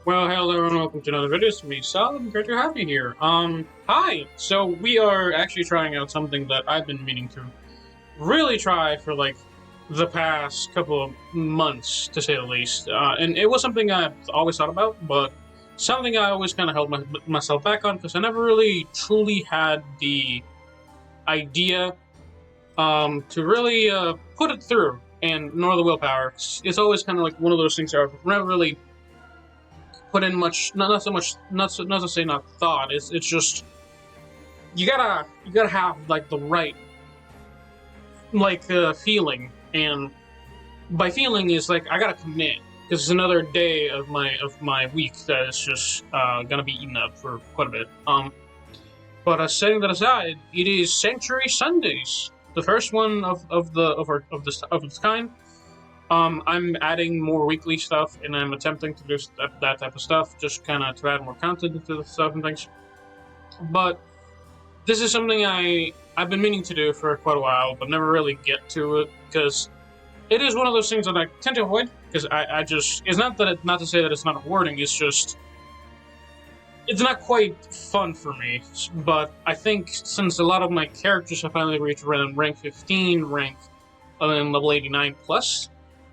Well, hello everyone, welcome to another video. It's me, Solid. Great to have you here. Hi! So, we are actually trying out something that I've been meaning to really try for, like, the past couple of months, to say the least. And it was something I've always thought about, but something I always kind of held myself back on, because I never really truly had the idea, to really, put it through, and nor the willpower. It's always kind of like one of those things that I've never really put in much, not so much, not to say not thought. It's just you gotta have like the right feeling, and by feeling is like I gotta commit because it's another day of my week that is just gonna be eaten up for quite a bit. But setting that aside, it is Sanctuary Sundays, the first one of this kind. I'm adding more weekly stuff, and I'm attempting to do that type of stuff, just kind of to add more content to the stuff and things. But this is something I've been meaning to do for quite a while, but never really get to it, because it is one of those things that I tend to avoid, because I just, it's not that not to say that it's not rewarding, it's just, it's not quite fun for me. But I think since a lot of my characters have finally reached rank 15, and level 89 plus,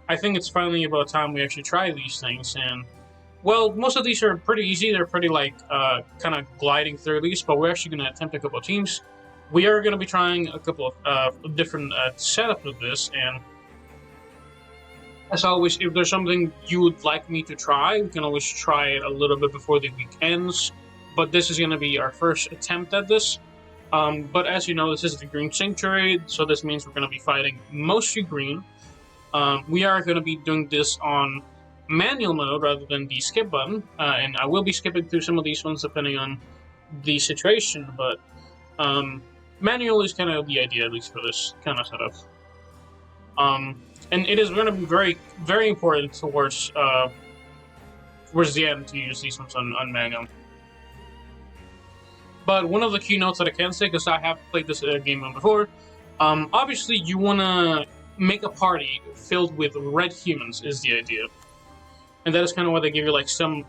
I think it's finally about time we actually try these things. And, well, most of these are pretty easy. They're pretty, like, kind of gliding through these, but we're actually going to attempt a couple of teams. We are going to be trying a couple of different setups of this, and as always, if there's something you would like me to try, we can always try it a little bit before the week ends, but this is going to be our first attempt at this. But as you know, this is the Green Sanctuary, so this means we're going to be fighting mostly green. We are going to be doing this on manual mode rather than the skip button, and I will be skipping through some of these ones depending on the situation, but manual is kind of the idea, at least for this kind of setup. And it is going to be very, very important towards the end to use these ones on manual. But one of the keynotes that I can say, because I have played this game before, obviously you want to make a party filled with red humans is the idea, and that is kind of why they give you like some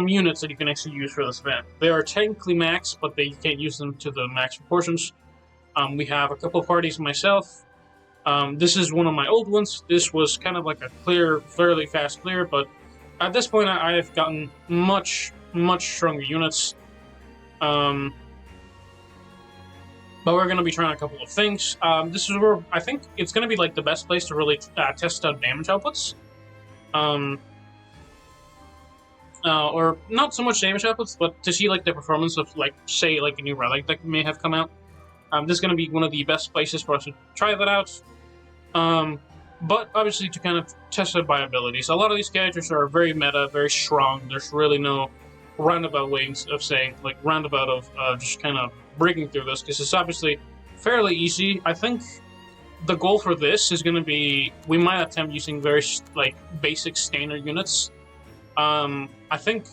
units that you can actually use for this event. They are technically max, but you can't use them to the max proportions. We have a couple of parties myself. This is one of my old ones. This was kind of like a fairly fast clear, but at this point I have gotten much stronger units. But we're going to be trying a couple of things. This is where I think it's going to be like the best place to really test out damage outputs. Or not so much damage outputs, but to see like the performance of, like, say, like a new relic that may have come out. This is going to be one of the best places for us to try that out. But obviously to kind of test it by abilities. A lot of these characters are very meta, very strong. There's really no roundabout ways of saying, like, roundabout of just kind of breaking through this, because it's obviously fairly easy. I think the goal for this is going to be, we might attempt using very, like, basic standard units. I think,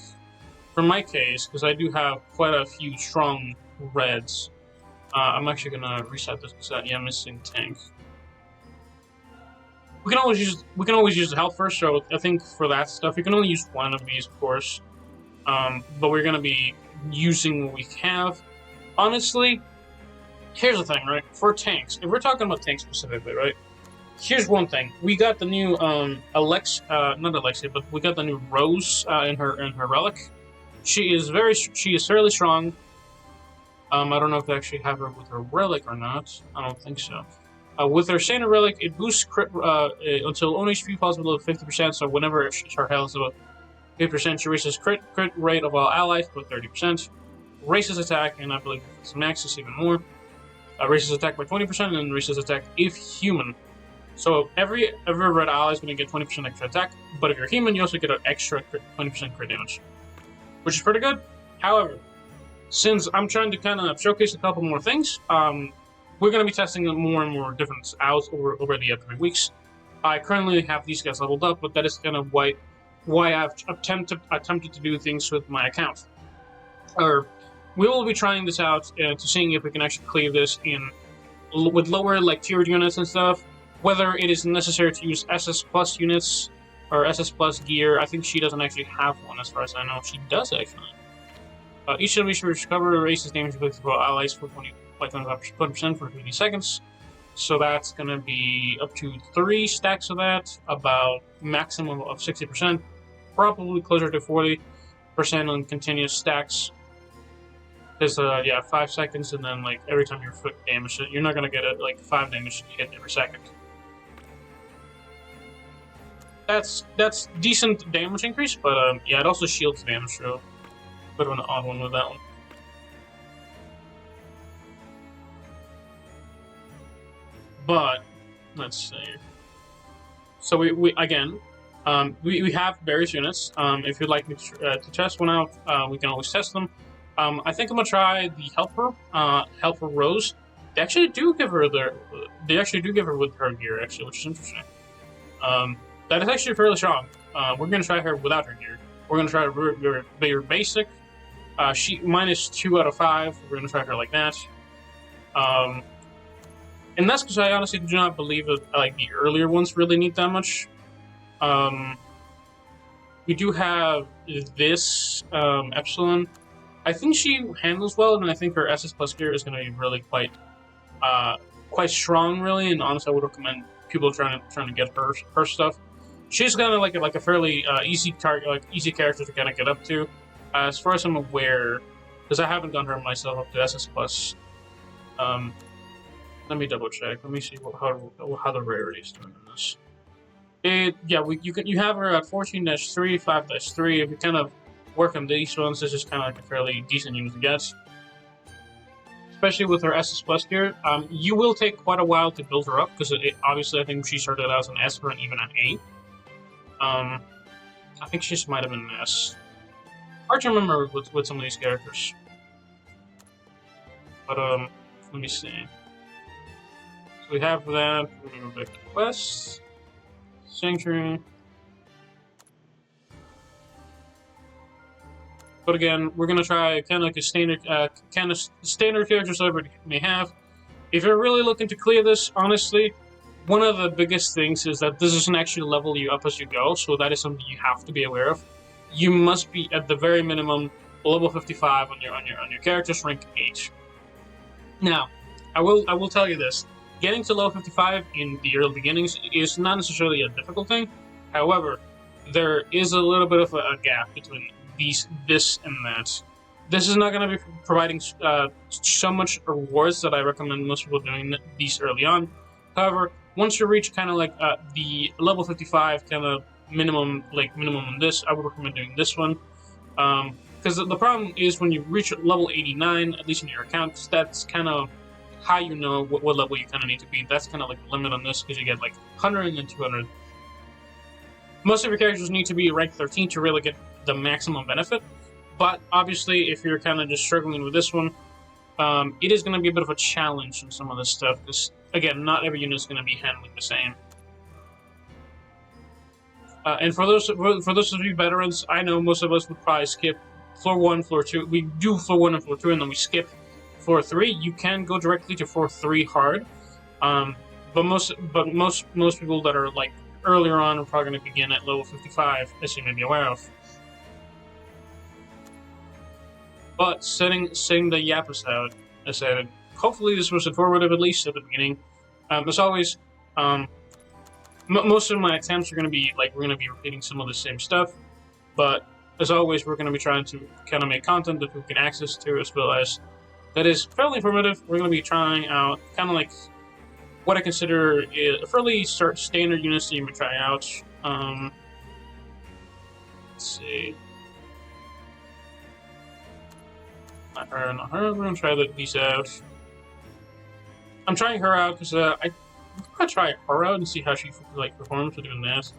for my case, because I do have quite a few strong reds, I'm actually going to reset this because I'm missing tank. We can always use the health first, so I think for that stuff, you can only use one of these, of course. But we're going to be using what we have. Honestly, here's the thing, right? For tanks, if we're talking about tanks specifically, right? Here's one thing. We got the new not Alexia, but we got the new Rose in her relic. She is fairly strong. I don't know if they actually have her with her relic or not. I don't think so. With her standard relic, it boosts crit until only HP falls below 50%. So whenever her health is about 50%, she raises crit rate of all allies by 30%. Raises attack, and I believe it's maxes even more. Raises attack by 20%, and raises attack if human. So every red ally is going to get 20% extra attack, but if you're human, you also get an extra 20% crit damage, which is pretty good. However, since I'm trying to kind of showcase a couple more things, we're going to be testing more and more different outs over the upcoming weeks. I currently have these guys leveled up, but that is kind of why I've attempted to do things with my account. We will be trying this out to seeing if we can actually clear this with lower, like, tiered units and stuff. Whether it is necessary to use SS plus units Or SS Plus gear. I think she doesn't actually have one, as far as I know. She does, actually. Each enemy should recover races damage inflicted by allies for 20% for 50 seconds. So that's going to be up to 3 stacks of that, about maximum of 60%, probably closer to 40% on continuous stacks. Because, 5 seconds, and then, like, every time your foot damaged, you're not going to get it, like, 5 damage hit every second. That's decent damage increase, but, yeah, it also shields damage, so bit of an odd one with that one. But let's see. So we again, we have various units. If you'd like me to test one out, we can always test them. I think I'm gonna try the helper Rose. They actually do give her with her gear, actually, which is interesting. That is actually fairly strong. We're gonna try her without her gear. We're gonna try your basic. She -2 out of 5. We're gonna try her like that. And that's because I honestly do not believe that like the earlier ones really need that much. We do have this Epsilon. I think she handles well, and I think her SS Plus gear is going to be really quite strong, really. And honestly, I would recommend people trying to get her stuff. She's kind of like a fairly easy character to kind of get up to, as far as I'm aware, because I haven't done her myself up to SS Plus. Let me double check. Let me see how the rarity is doing in this. You have her at 14-3, 5-3. If you kind of work on these ones, this is kind of like a fairly decent unit to get. Especially with her SS Plus gear. You will take quite a while to build her up, because obviously I think she started out as an S or even an A. I think she just might have been an S. Hard to remember with some of these characters. But, let me see. So we have that. We're going to go back to Quest. Sanctuary. But again, we're going to try kind of like a standard character so everybody may have. If you're really looking to clear this, honestly, one of the biggest things is that this doesn't actually level you up as you go, so that is something you have to be aware of. You must be at the very minimum level 55 on your character's rank 8. Now, I will tell you this: getting to level 55 in the early beginnings is not necessarily a difficult thing. However, there is a little bit of a gap between this and that. This is not going to be providing so much rewards that I recommend most people doing these early on. However, once you reach kind of like the level 55 kind of minimum on this, I would recommend doing this one. Because the problem is when you reach level 89, at least in your account, because that's kind of how you know what level you kind of need to be. That's kind of like the limit on this, because you get like 100 and then 200. Most of your characters need to be rank 13 to really get the maximum benefit. But obviously, if you're kind of just struggling with this one, it is going to be a bit of a challenge in some of this stuff, because again, not every unit is going to be handling the same. And for those of you veterans, I know most of us would probably skip floor 1, floor 2. We do floor 1 and floor 2, and then we skip floor 3. You can go directly to floor 3 hard, but most people that are like earlier on are probably going to begin at level 55, as you may be aware of. But setting the Yappas out, I said, hopefully this was informative, at least at the beginning. As always, most of my attempts are going to be we're going to be repeating some of the same stuff, but as always, we're going to be trying to kind of make content that people can access to, as well as that is fairly informative. We're going to be trying out kind of like what I consider a fairly standard units that you may try out. Let's see. Not her. We're going to try these out. I'm trying her out because I'm going to try her out and see how she performs with doing that.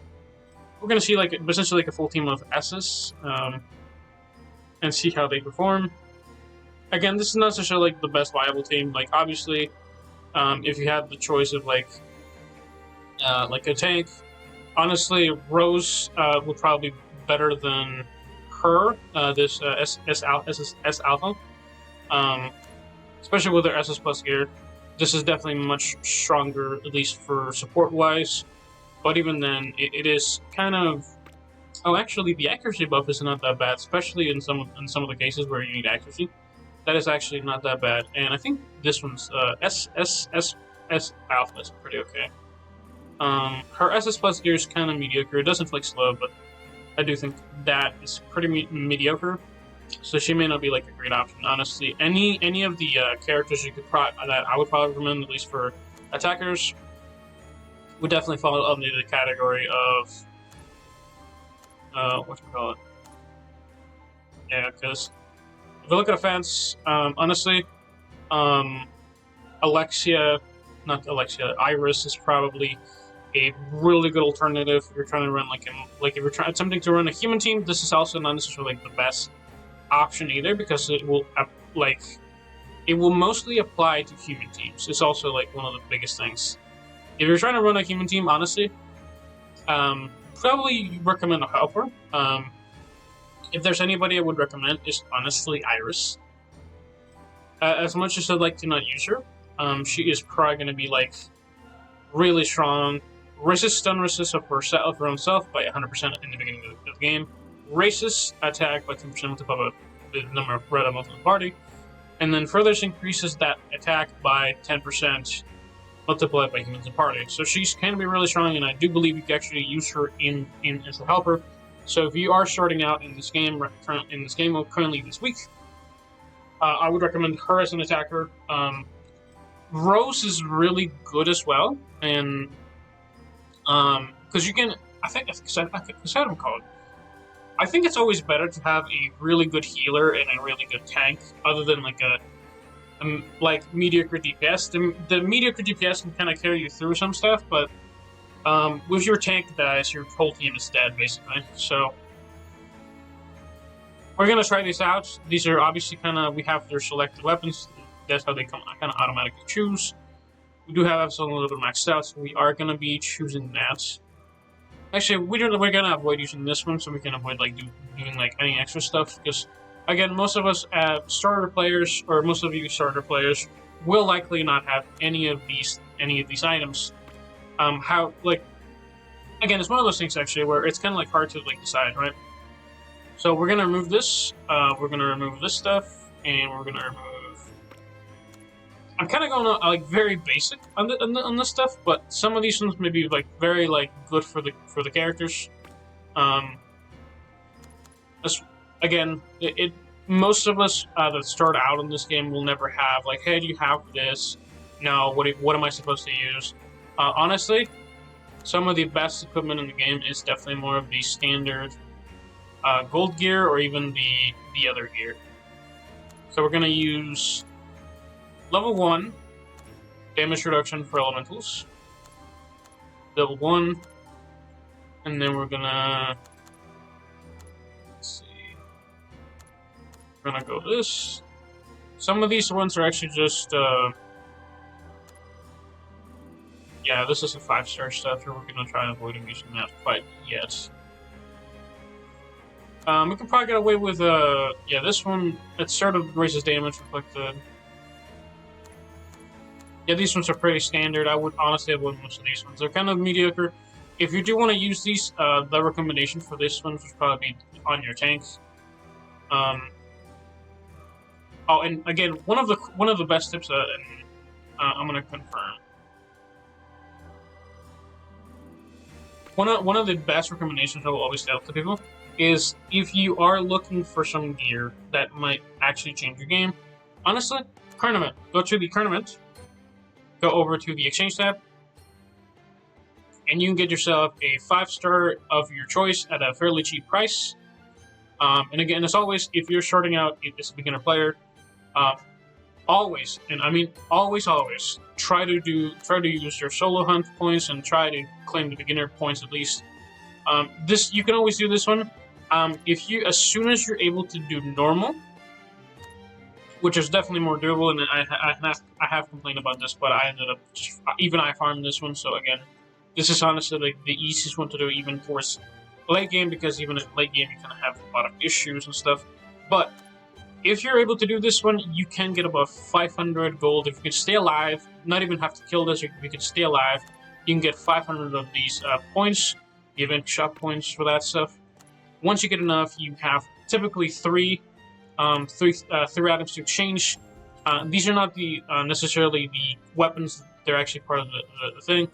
We're going to see essentially a full team of S's and see how they perform. Again, this is not necessarily the best viable team. Obviously, if you have the choice of a tank, honestly, Rose would probably be better than her, this S Alpha, especially with their SS Plus gear. This is definitely much stronger, at least for support wise. But even then, it is kind of Oh, actually, the accuracy buff is not that bad, especially in some of the cases where you need accuracy. That is actually not that bad, and I think this one's S alpha is pretty okay. Her SS plus gear is kind of mediocre. It doesn't flick slow, but I do think that is pretty mediocre. So she may not be like a great option, honestly. Any of the characters you could that I would probably recommend, at least for attackers, would definitely fall under the category of what you call it. Yeah, because if you look at offense, honestly, Iris is probably a really good alternative if you're trying to run like if you're attempting to run a human team. This is also not necessarily like the best option either, because it will mostly apply to human teams. It's also like one of the biggest things. If you're trying to run a human team, honestly, probably recommend a helper. If there's anybody I would recommend, is honestly Iris. As much as I'd like to not use her, she is probably going to be like really strong. Resist stun resist of her own self by 100% in the beginning of the game. Raises attack by 10% above the number of red amounts in the party, and then further increases that attack by 10% multiplied by humans in the party. So she can be really strong, and I do believe you can actually use her in as a helper. So if you are starting out in this game currently this week, I would recommend her as an attacker. Rose is really good as well, and because you can, I think it's always better to have a really good healer and a really good tank, other than like a mediocre DPS. The mediocre DPS can kind of carry you through some stuff, but with your tank dies, your whole team is dead, basically. So we're gonna try these out. These are obviously we have their selected weapons. That's how they kind of automatically choose. We do have some a little bit maxed out, so we are gonna be choosing that. Actually, we're gonna avoid using this one, so we can avoid like doing like any extra stuff. Because again, most of us starter players, or most of you starter players, will likely not have any of these items. Again, it's one of those things actually where it's kind of like hard to like decide, right? So we're gonna remove this. We're gonna remove this stuff, and we're gonna remove. I'm kind of going like very basic on this stuff, but some of these ones may be like very like good for the characters. Again, most of us that start out in this game will never have like, hey, do you have this? No, what am I supposed to use? Honestly, some of the best equipment in the game is definitely more of the standard gold gear, or even the other gear. So we're gonna use level 1 damage reduction for elementals. Level 1, and then we're gonna We're gonna go this. Some of these ones are actually just yeah, this is a 5-star stuff here. We're gonna try avoiding using that quite yet. We can probably get away with yeah, this one. It sort of raises damage reflected. Yeah, these ones are pretty standard. I would honestly avoid most of these ones. They're kind of mediocre. If you do want to use these, the recommendation for this one would probably be on your tanks. Oh, and again, one of the best tips that I'm gonna confirm. One of the best recommendations I will always tell to people is, if you are looking for some gear that might actually change your game, honestly, tournament. Go to the tournament. Go over to the exchange tab, and you can get yourself a 5-star of your choice at a fairly cheap price. And again, as always, if you're starting out as a beginner player, always, and I mean always, try to use your solo hunt points and try to claim the beginner points at least. This you can always do this one. As soon as you're able to do normal, which is definitely more doable, and I have complained about this, but I ended up I farmed this one. So again, this is honestly like the easiest one to do, even for late game, because even at late game you kind of have a lot of issues and stuff. But if you're able to do this one, you can get about 500 gold. If you can stay alive, not even have to kill this, if you can stay alive, you can get 500 of these points, the event shop points for that stuff. Once you get enough, you have typically three items to exchange. These are not the necessarily the weapons; they're actually part of the thing.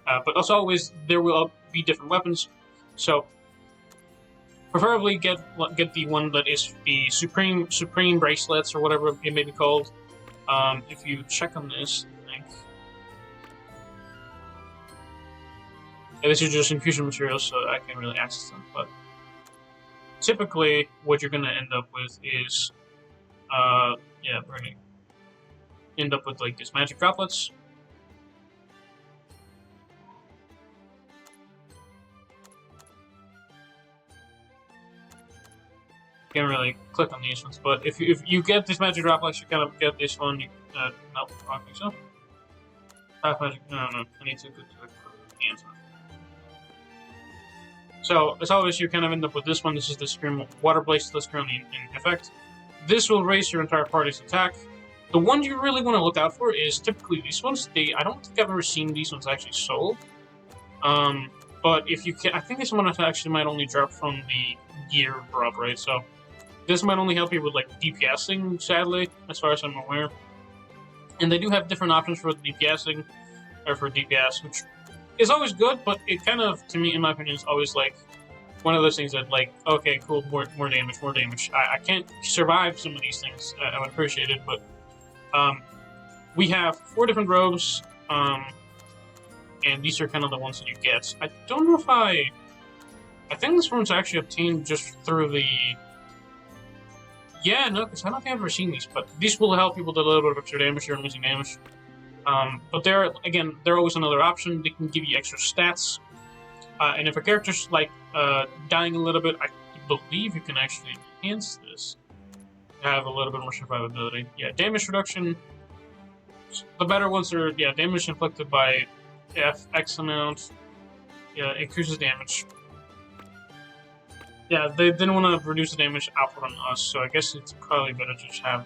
But as always, there will be different weapons. So, preferably get the one that is the supreme bracelets or whatever it may be called. If you check on this, I think. Yeah, this is just infusion materials, so I can't really access them. But typically, what you're going to end up with is, yeah, we're going to end up with like these magic droplets. Can't really click on these ones, but if you get these magic droplets, you kind of get this one. You, no, I don't think so. Half magic. No, I need to go to the hands one. So, as always, you kind of end up with this one. This is the Supreme Water Blaze that's currently in effect. This will raise your entire party's attack. The one you really want to look out for is typically these ones. I don't think I've ever seen these ones actually sold. But if you can, I think this one actually might only drop from the gear drop, right? So, this might only help you with like DPSing, sadly, as far as I'm aware. And they do have different options for DPSing, or for DPS, which is always good, but it kind of, to me, in my opinion, is always like one of those things that, like, okay, cool, more damage. I can't survive some of these things. I would appreciate it, but we have 4 different robes, and these are kind of the ones that you get. I don't know if I think this one's actually obtained just through the. Yeah, no, because I don't think I've ever seen these, but these will help people with a little bit of extra damage or missing damage. But they're always another option. They can give you extra stats. And if a character's like dying a little bit, I believe you can actually enhance this to have a little bit more survivability. Yeah, damage reduction. The better ones are, yeah, damage inflicted by X amount. Yeah, increases damage. Yeah, they didn't want to reduce the damage output on us, so I guess it's probably better to just have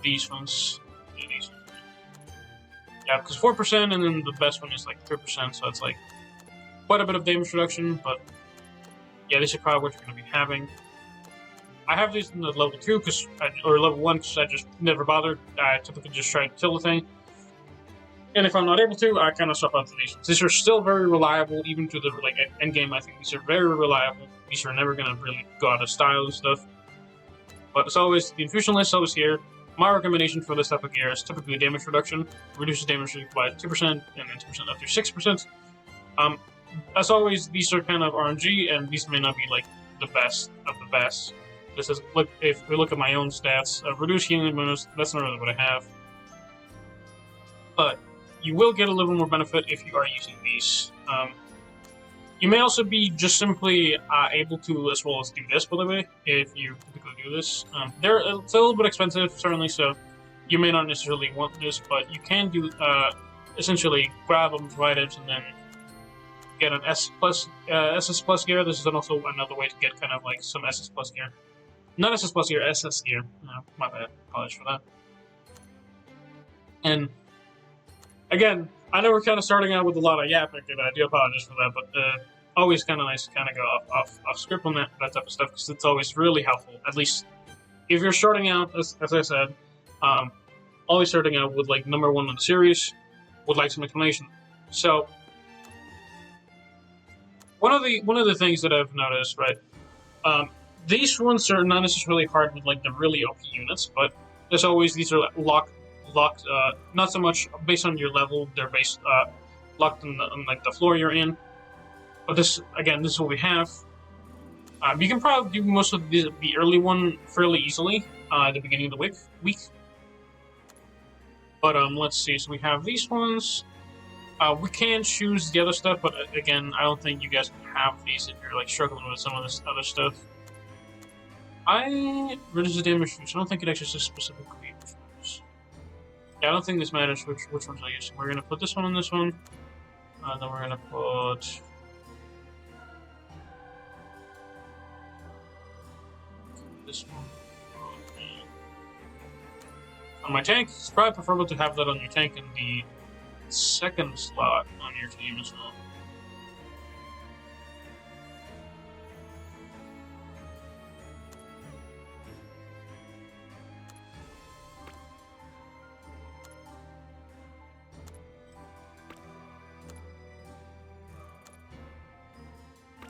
these ones. Yeah, these ones. Yeah, because 4%, and then the best one is like 3%, so it's like quite a bit of damage reduction, but yeah, this is probably what you're going to be having. I have these in the level 2, or level 1, because I just never bothered. I typically just try to kill the thing. And if I'm not able to, I kind of swap out to these ones. These are still very reliable, even to the like end game. I think these are very reliable. These are never going to really go out of style and stuff. But as always, the infusion list is always here. My recommendation for this type of gear is typically damage reduction. Reduces damage by 2%, and then 2% up to 6%. As always, these are kind of RNG, and these may not be like the best of the best. This is if we look at my own stats, reduce healing bonus. That's not really what I have, but you will get a little more benefit if you are using these. You may also be just simply able to, as well as do this, by the way, if you typically do this. It's a little bit expensive, certainly, so you may not necessarily want this, but you can do essentially grab a bunch of items and then get an SS plus gear. This is also another way to get kind of like some SS plus gear. Not SS plus gear, SS gear. No, my bad. Apologies for that. And again, I know we're kind of starting out with a lot of yapping, and I do apologize for that, but always kind of nice to kind of go off script on that type of stuff, because it's always really helpful. At least if you're starting out, as I said, always starting out with like number 1 on the series, would like some explanation. So one of the things that I've noticed, right, these ones are not necessarily hard with like the really OP units, but there's always these are locked, not so much based on your level. They're based locked on like the floor you're in. But this is what we have. You can probably do most of the early one fairly easily at the beginning of the week. But let's see. So we have these ones. We can choose the other stuff, but again, I don't think you guys can have these if you're like struggling with some of this other stuff. Reduces damage. I don't think it actually says specifically. Yeah, I don't think this matters which ones I use. We're gonna put this one on this one. Then we're gonna put this one on my tank. It's probably preferable to have that on your tank in the second slot on your team as well.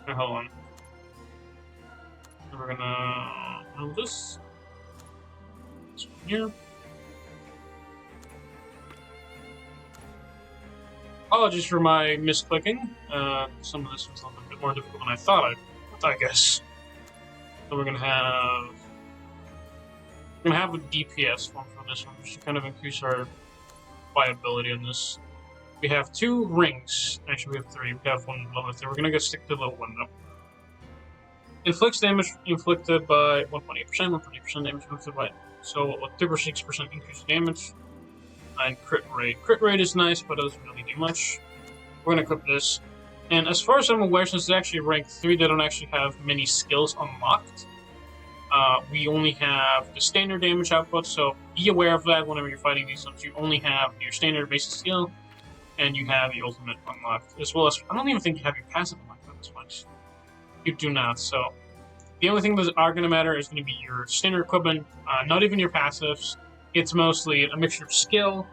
Hold on. And we're gonna move this. This one here. Apologies for my misclicking. Some of this was a little bit more difficult than I thought. I guess. So we're gonna have a DPS one for this one, just to kind of increase our viability on this. We have 2 rings. Actually, we have 3. We have 1 level 3. We're gonna go stick to the little one though. Inflicts damage inflicted by 1.8%, 1.8% damage inflicted by. So a 36% increase in damage. And crit rate. Crit rate is nice, but it doesn't really do much. We're gonna equip this. And as far as I'm aware, since it's actually rank 3, they don't actually have many skills unlocked. We only have the standard damage output, so be aware of that whenever you're fighting these ones. You only have your standard basic skill, and you have the ultimate unlocked, as well as, I don't even think you have your passive unlocked at this point. You do not, so the only thing that are going to matter is going to be your standard equipment, not even your passives. It's mostly a mixture of skill,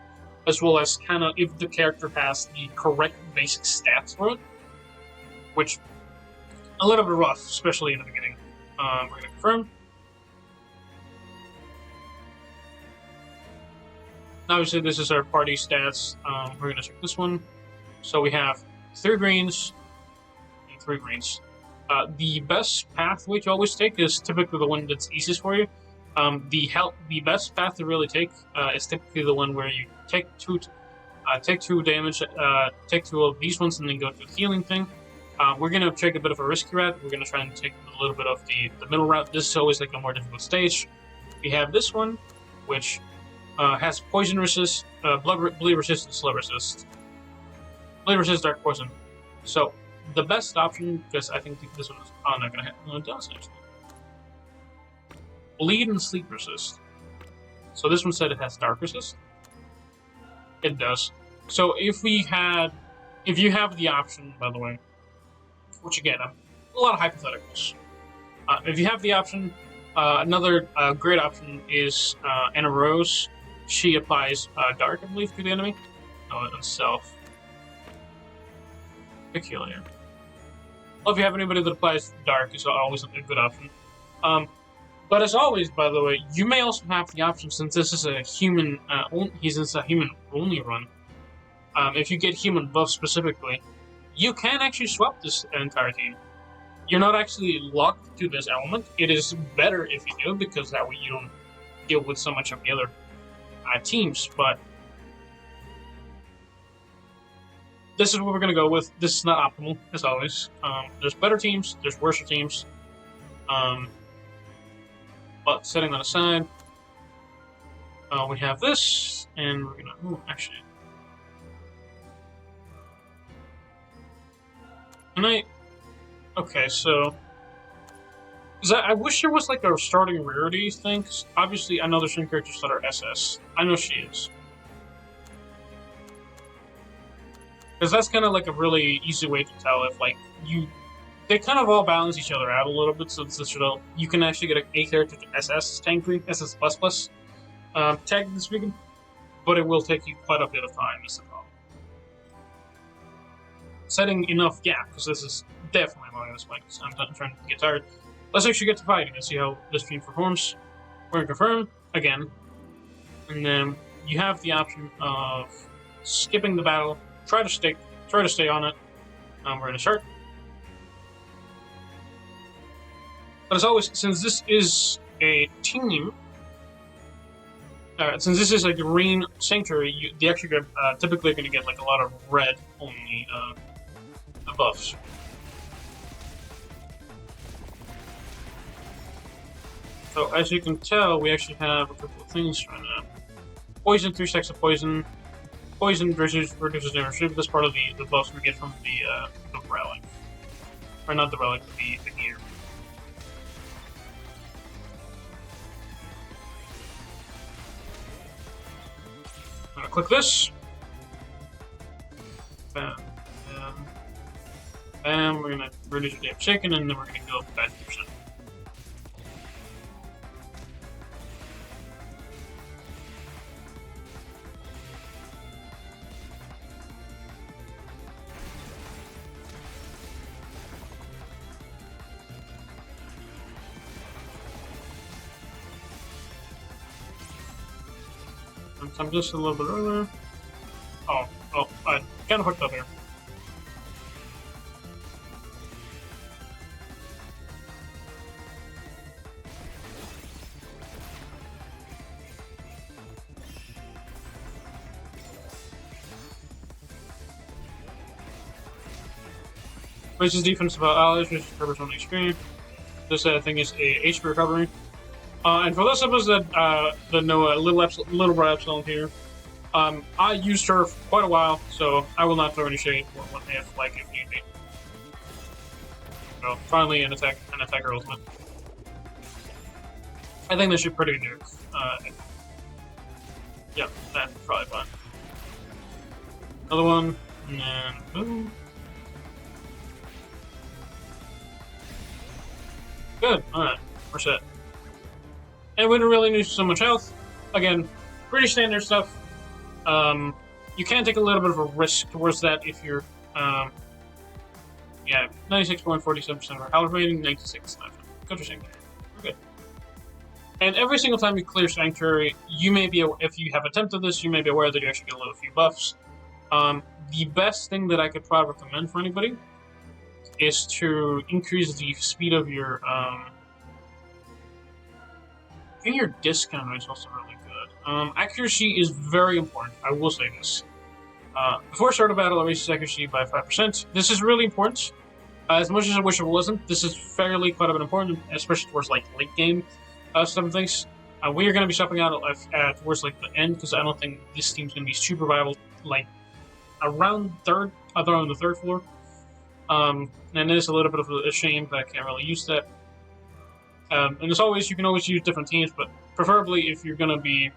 as well as kind of if the character has the correct basic stats for it, which a little bit rough, especially in the beginning. We're going to confirm. Obviously, this is our party stats. We're going to check this one. So we have 3 greens and 3 greens. The best pathway to always take is typically the one that's easiest for you. The best path to really take is typically the one where you take 2 damage, take 2 of these ones, and then go to the healing thing. We're going to take a bit of a risky route. We're going to try and take a little bit of the middle route. This is always like a more difficult stage. We have this one, which has poison resist, bleed resist, and slow resist. Bleed resist, dark poison. So the best option, because I think this one is not going to hit. No, it does actually. Bleed and sleep resist. So this one said it has dark resist. It does. So if you have the option, by the way, which again, a lot of hypotheticals. If you have the option, another great option is Anna Rose. She applies dark, I believe, to the enemy. And self. Peculiar. Well, if you have anybody that applies dark, it's always a good option. But as always, by the way, you may also have the option, since this is a human, a human only run. If you get human buff specifically, you can actually swap this entire team. You're not actually locked to this element. It is better if you do, because that way you don't deal with so much of the other teams. But this is what we're going to go with. This is not optimal, as always. There's better teams, there's worse teams. But setting that aside, we have this, and we're going to... actually... Okay, so... I wish there was like a starting rarity thing, 'cause obviously I know there's some characters that are SS. I know she is. Because that's kind of like a really easy way to tell if, like, they kind of all balance each other out a little bit, so you can actually get a character to SS technically, SS++, technically speaking, but it will take you quite a bit of time, is the problem. Setting enough gap, because this is definitely long at this point, because I'm trying to get tired. Let's actually get to fighting and see how this team performs. We're going to confirm, again, and then you have the option of skipping the battle, try to stay on it. We're going to start. But as always, since this is a team, since this is a green sanctuary, they actually get, typically are going to get like a lot of red only buffs. So as you can tell, we actually have a couple of things right now. Poison, 3 stacks of poison. Poison reduces damage. That's part of the buffs we get from the relic. Or not the relic, the gear. I'm gonna click this. Bam, bam, bam. We're gonna reduce your damage taken, and then we're gonna go up 50%. I'm just a little bit earlier. Oh, I kind of hooked up here. Raises defense about allies, which recovers on experience. This thing is a HP recovery. And for those of us that know little bro Epsilon here, I used her for quite a while, so I will not throw any shade if need be. So finally, an attacker ultimate. I think this should pretty nuke. Yeah, that's probably fine. Another one, and boom. Good. Alright, we're set. And we don't really need so much health. Again, pretty standard stuff. You can take a little bit of a risk towards that if you're, yeah, 96.47% of our health rating, 96. Go to Sanctuary. We're good. And every single time you clear Sanctuary, you may be, if you have attempted this, you may be aware that you actually get a little few buffs. The best thing that I could probably recommend for anybody is to increase the speed of your, I think your discount is also really good. Accuracy is very important, I will say this. Before start of battle, it raises accuracy by 5%. This is really important. As much as I wish it wasn't, this is fairly quite a bit important, especially towards like late game stuff and things. We are going to be stopping out towards like the end, because I don't think this team's going to be super viable, like around the third floor. And it is a little bit of a shame that I can't really use that. And as always, you can always use different teams, but preferably if you're going to be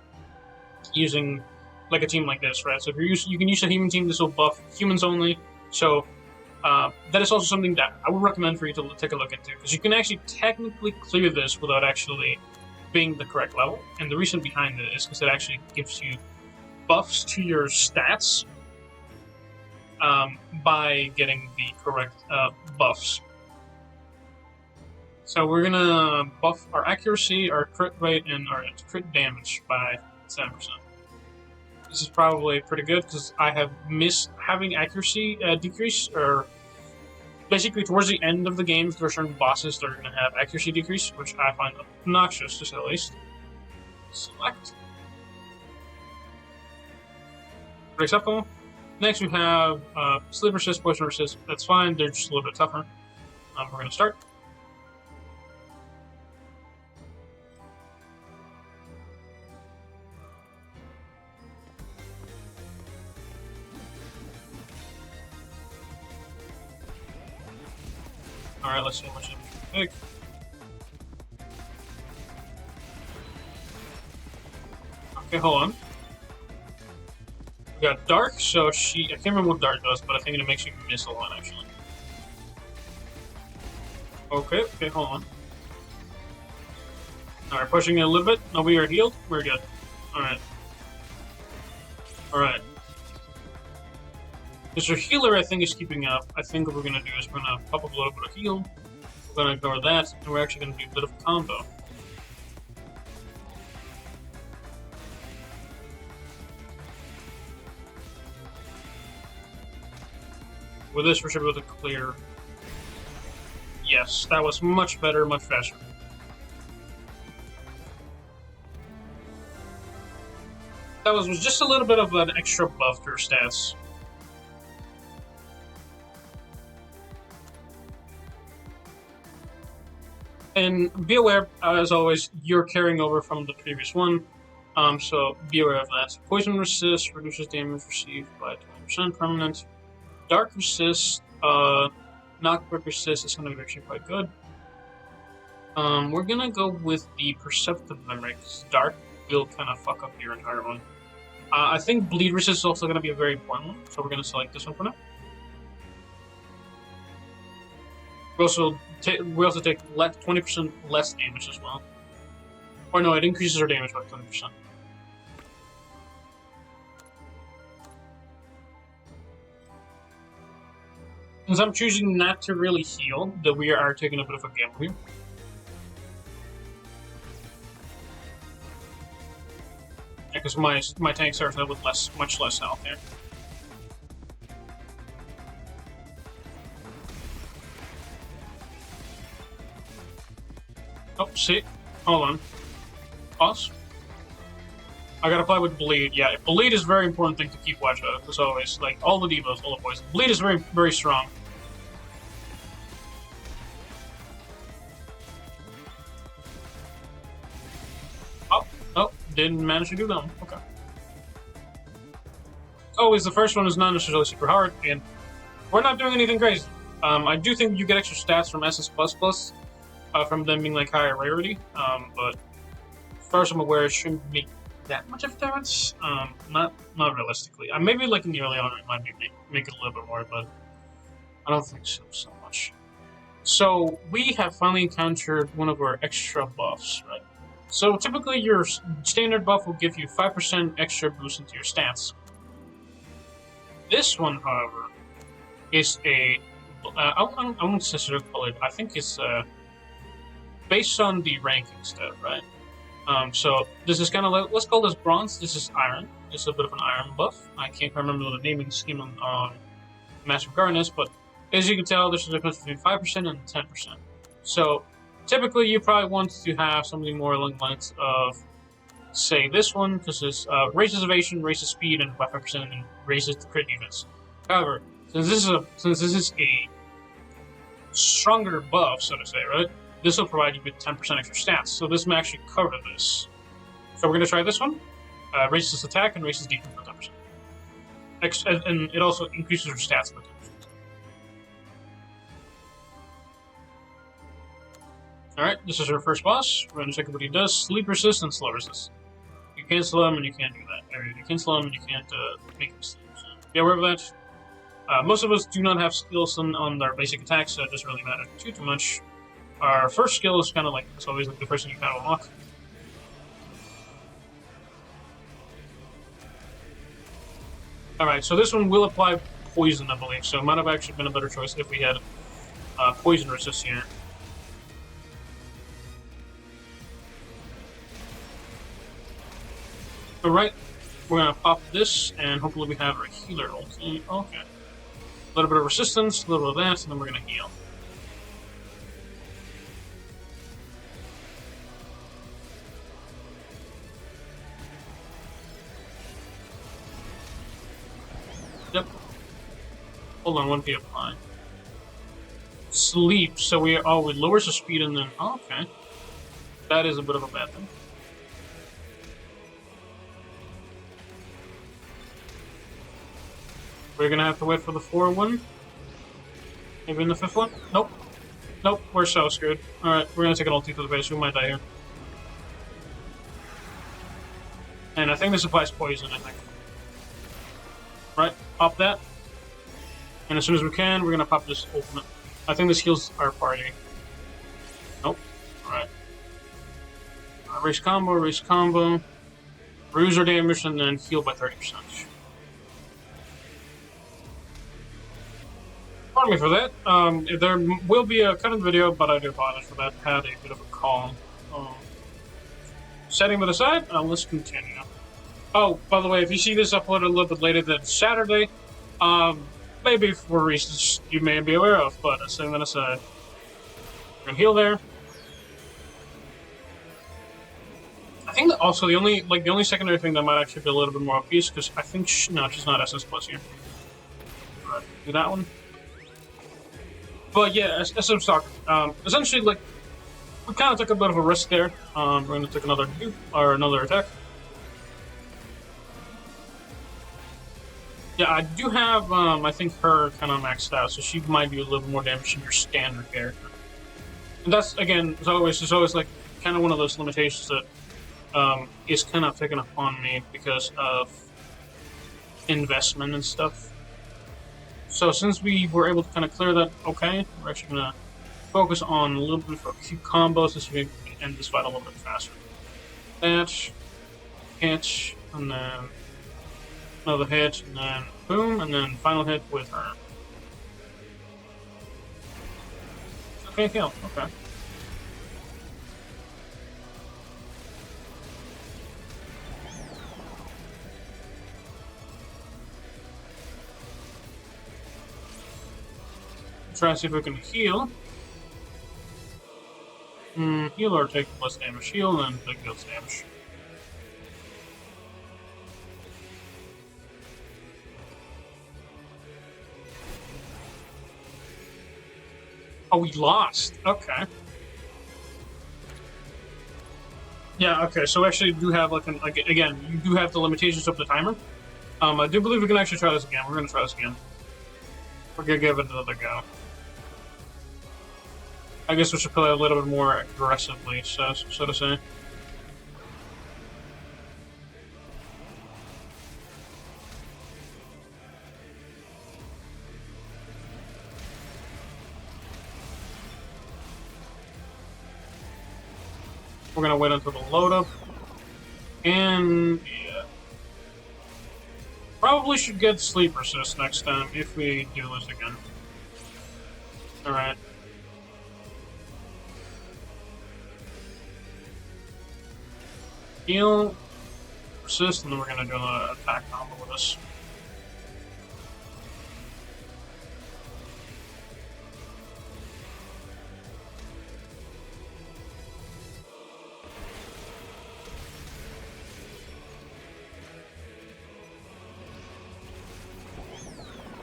using like a team like this, right? So if you can use a human team, this will buff humans only. So that is also something that I would recommend for you to take a look into, because you can actually technically clear this without actually being the correct level. And the reason behind it is because it actually gives you buffs to your stats by getting the correct buffs. So we're gonna buff our accuracy, our crit rate, and our crit damage by 7%. This is probably pretty good because I have missed having accuracy decrease, or basically towards the end of the games there are certain bosses that are gonna have accuracy decrease, which I find obnoxious to say the least. Select. Acceptable. Next we have sleep resist, poison resist. That's fine, they're just a little bit tougher. We're going to start. Alright, let's see how much damage we can take. Okay, hold on. We got Dark, so I can't remember what Dark does, but I think it makes you miss a lot, actually. Okay, hold on. Alright, pushing it a little bit. No, we are healed. We're good. Alright. Alright. Mr. Healer, I think, is keeping up. I think what we're going to do is we're going to pop up a little bit of heal. We're going to ignore that, and we're actually going to do a bit of a combo. With this, we should be able to clear. Yes, that was much better, much faster. That was just a little bit of an extra buff to her stats. And be aware, as always, you're carrying over from the previous one, so be aware of that. Poison resist reduces damage received by 20% permanent. Dark resist, knockback resist is going to be actually quite good. We're going to go with the perceptive memory, because Dark will kind of fuck up your entire one. I think bleed resist is also going to be a very important one, so we're going to select this one for now. We also take 20% less damage as well. Or no, it increases our damage by 20%. Since I'm choosing not to really heal, that we are taking a bit of a gamble here. Because my tank starts out with much less health here. Oh, see? Hold on. Pause. I gotta play with bleed. Yeah, bleed is a very important thing to keep watch of, as always. Like all the devos, all the poison. Bleed is very, very strong. Oh, didn't manage to do that one. Okay. Always the first one is not necessarily super hard, and we're not doing anything crazy. I do think you get extra stats from SS++, from them being like higher rarity, but as far as I'm aware, it shouldn't make that much of a difference. Not realistically. Maybe like in the early on, it might be make it a little bit more, but I don't think so much. So we have finally encountered one of our extra buffs, right? So typically your standard buff will give you 5% extra boost into your stats. This one, however, is a I won't necessarily call it. I think it's based on the ranking stuff, right? So this is kind of like, let's call this bronze. This is iron. It's a bit of an iron buff. I can't remember the naming scheme on Master of Gardeners, but as you can tell, there's a difference between 5% and 10%. So typically, you probably want to have something more along the lines of, say, this one, because this raises evasion, raises speed, and by 5%, and raises the crit defense. However, since this is a stronger buff, so to say, right? This will provide you with 10% extra stats. So this may actually cover this. So we're going to try this one. Raises attack and raises defense by 10%. And it also increases your stats by 10%. Alright, this is our first boss. We're going to check what he does. Sleep resist and slow resist. You can't slow him and you can't do that. Or you can slow him and you can't make him sleep. So be aware of that. Most of us do not have skills on their basic attacks, so it doesn't really matter too much. Our first skill is kind of like, it's always like the first thing you kind of unlock. Alright, so this one will apply poison, I believe, so it might have actually been a better choice if we had poison resist here. Alright, we're gonna pop this, and hopefully we have our healer ulti. Okay. A little bit of resistance, a little bit of that, and then we're gonna heal. Yep. Hold on, 1p apply. Sleep, so we lowers the speed and then, oh, okay. That is a bit of a bad thing. We're gonna have to wait for the 4-1. Maybe in the 5th one? Nope. Nope, we're so screwed. Alright, we're gonna take an ulti to the base. We might die here. And I think this applies poison, I think. Right, pop that. And as soon as we can, we're gonna pop this ultimate. I think this heals our party. Nope. Alright. Race combo. Bruise our damage, and then heal by 30%. Pardon me for that. There will be a cut in the video, but I do apologize for that. Had a bit of a call. Setting that aside, let's continue. Oh, by the way, if you see this uploaded a little bit later than Saturday, maybe for reasons you may be aware of, but setting that aside. We're gonna heal there. I think that also the only secondary thing that might actually be a little bit more obvious, because I think no, she's not SS plus here. Alright, do that one. But yeah, as I'm talking, essentially, like, we kind of took a bit of a risk there. We're going to take another dupe, or another attack. Yeah, I do have, I think, her kind of maxed out, so she might do a little more damage than your standard character. And that's, again, it's always like, kind of one of those limitations that is kind of taken upon me because of investment and stuff. So since we were able to kind of clear that, okay, we're actually going to focus on a little bit of a few combos so we can end this fight a little bit faster. That, hit, and then another hit, and then boom, and then final hit with her. Okay, kill, okay. Try to see if we can heal. Heal or take less damage. Heal and take less damage. Oh, we lost. Okay. Yeah. Okay. So we actually do have again, you do have the limitations of the timer. I do believe we can actually try this again. We're gonna try this again. We're gonna give it another go. I guess we should play a little bit more aggressively, so to say. We're gonna wait until the load up. And yeah. Probably should get sleep resist next time if we do this again. Alright. Heal, resist, and then we're gonna do an attack combo with this.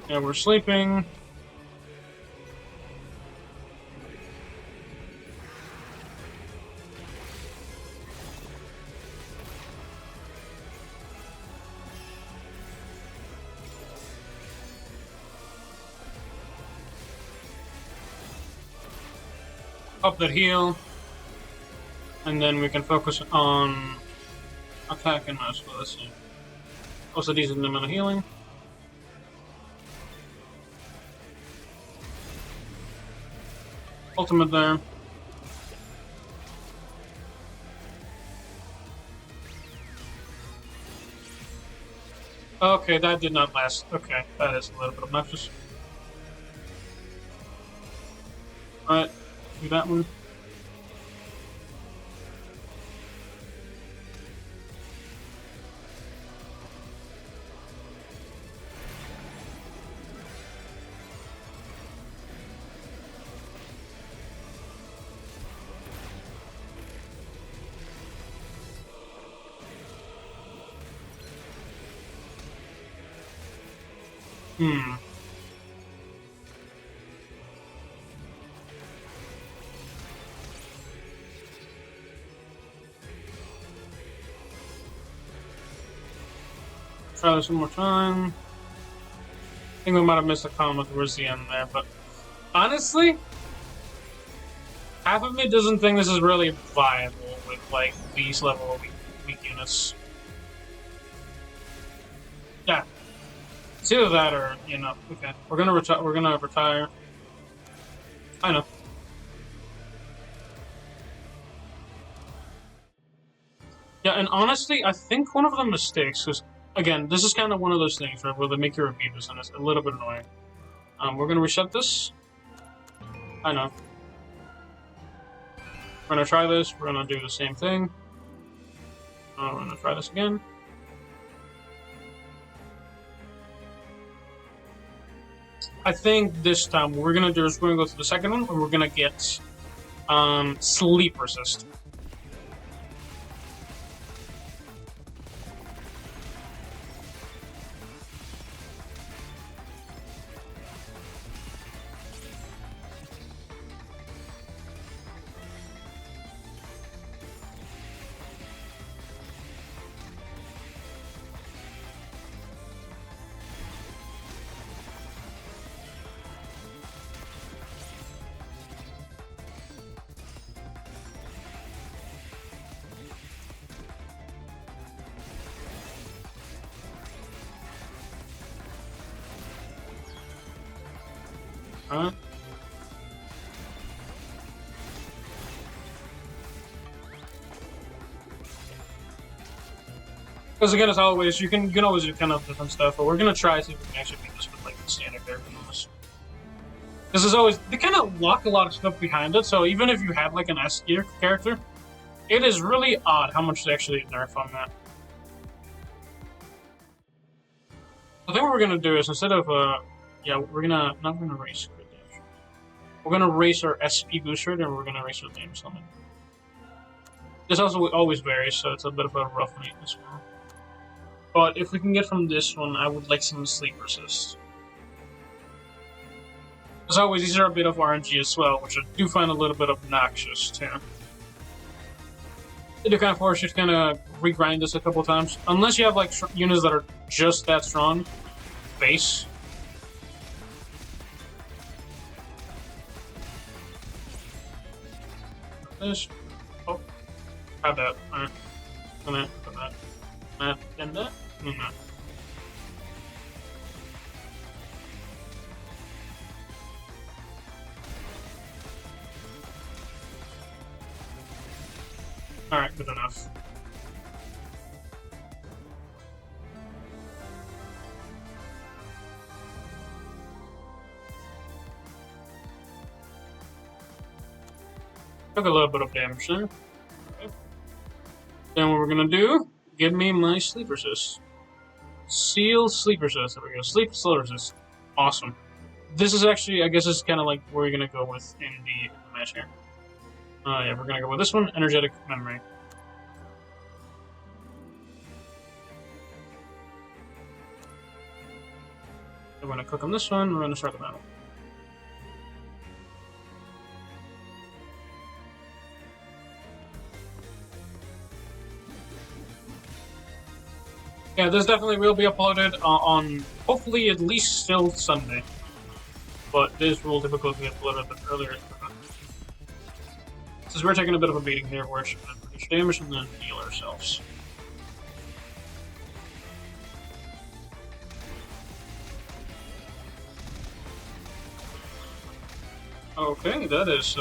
Yeah, we're sleeping. Up that heal. And then we can focus on attacking us with this. Also decent amount of healing. Ultimate there. Okay, that did not last. Okay, that is a little bit obnoxious. Alright, do that one. Try this one more time. I think we might have missed a comma towards the end there, but honestly, half of me doesn't think this is really viable with like these level of weak units. Yeah, it's either that or okay, we're gonna retire. I know. Yeah, and honestly, I think one of the mistakes was, again, this is kind of one of those things, right, where they make you repeat this, and it's a little bit annoying. We're gonna reset this. I know. We're gonna try this. We're gonna do the same thing. We're gonna try this again. I think this time what we're gonna do is we're gonna go to the second one, and we're gonna get sleep resist. Alright. Because again, as always, you can always do kind of different stuff, but we're gonna try to see if we can actually beat this with like the standard character bonus. This is always they kind of lock a lot of stuff behind it, so even if you have like an S tier character, it is really odd how much they actually nerf on that. I think what we're gonna do is instead of yeah, we're not gonna raise crit damage. We're gonna raise our SP boost rate, and we're gonna raise our damage limit. This also always varies, so it's a bit of a rough rate as well. But if we can get from this one, I would like some sleep resist. As always, these are a bit of RNG as well, which I do find a little bit obnoxious too. They do kind of force you to kind of regrind this a couple times, unless you have like units that are just that strong. Base. This. Oh, have that. Alright. That. And that. And that. Alright, good enough. Took a little bit of damage there. Okay. Then what we're gonna do, give me my sleep resist. Seal sleep resist. There we go. Sleep resist. Awesome. This is actually, I guess, this is kind of like where you're gonna go with in the match here. Yeah, we're gonna go with this one, energetic memory. We're gonna click on this one. We're gonna start the battle. Yeah, this definitely will be uploaded on hopefully at least still Sunday, but this will typically be uploaded a bit earlier. Since we're taking a bit of a beating here, we're actually going to reduce damage and then heal ourselves. Okay, that is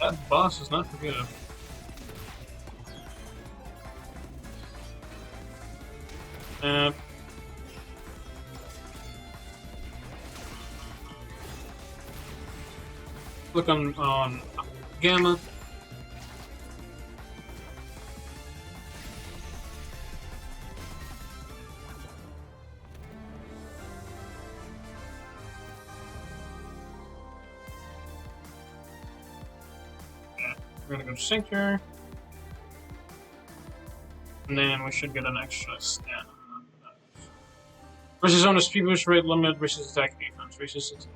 that boss is not forgiven. And look on Gamma. We're gonna go to Sinker. And then we should get an extra stat. Versus on a speed boost rate limit versus attack defense. Versus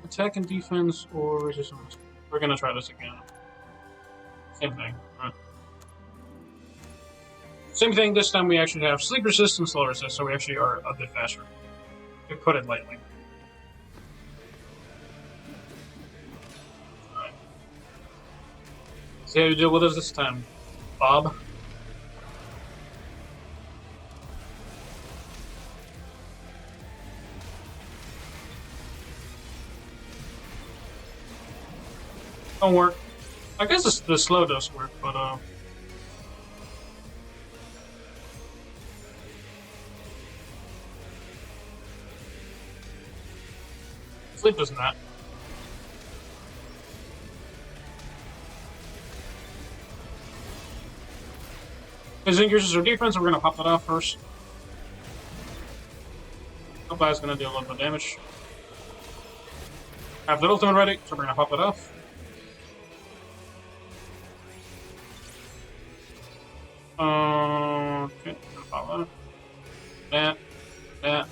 attack and defense or resistance. We're gonna try this again. Same thing. Right. Same thing, this time we actually have sleep resist and slow resist, so we actually are a bit faster. To put it lightly. Alright. See how you deal with us this time, Bob. Don't work. I guess the slow does work, but sleep does not. This increases our defense, we're gonna pop that off first. Hope that's gonna deal a little bit of damage. Have the ultimate ready, so we're gonna pop it off. Okay, gonna pop that. That.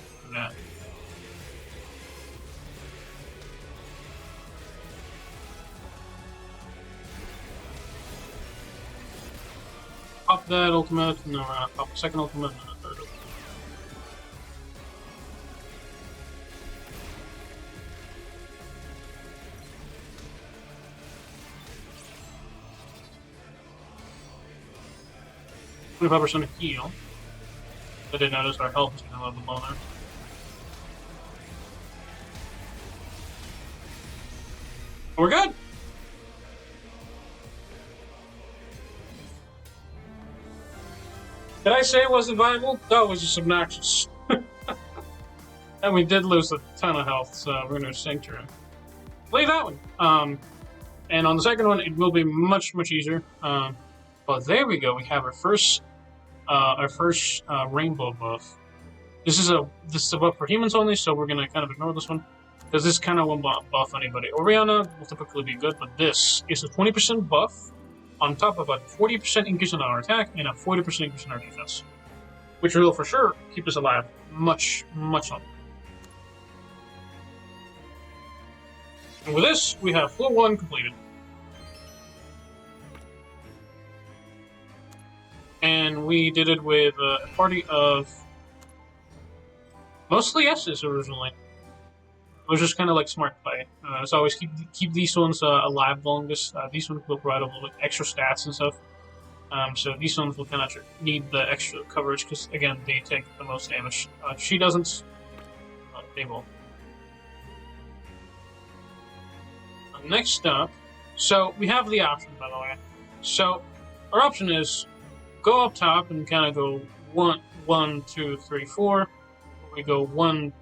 Pop that ultimate, and then we're gonna pop a second ultimate, and then a third ultimate. %25% heal. I did notice our health is getting a little bit low there. We're good! Did I say it wasn't viable? No, it was just obnoxious. And we did lose a ton of health, so we're gonna Sanctuary. Leave that one! And on the second one, it will be much easier. But there we go. We have our first rainbow buff. This is a buff for humans only, so we're gonna kind of ignore this one because this kind of won't buff anybody. Oriana will typically be good, but this is a 20% buff on top of a 40% increase in our attack and a 40% increase in our defense, which will for sure keep us alive much longer. And with this, we have floor 1 completed. And we did it with a party of mostly S's originally. It was just kind of like smart play. As always, keep these ones alive the longest. These ones will provide a little bit extra stats and stuff. So these ones will kind of need the extra coverage because, again, they take the most damage. She doesn't. They will. Next up, so we have the option, by the way. So our option is go up top and kind of go 1, 2, 3, 4. We go 1,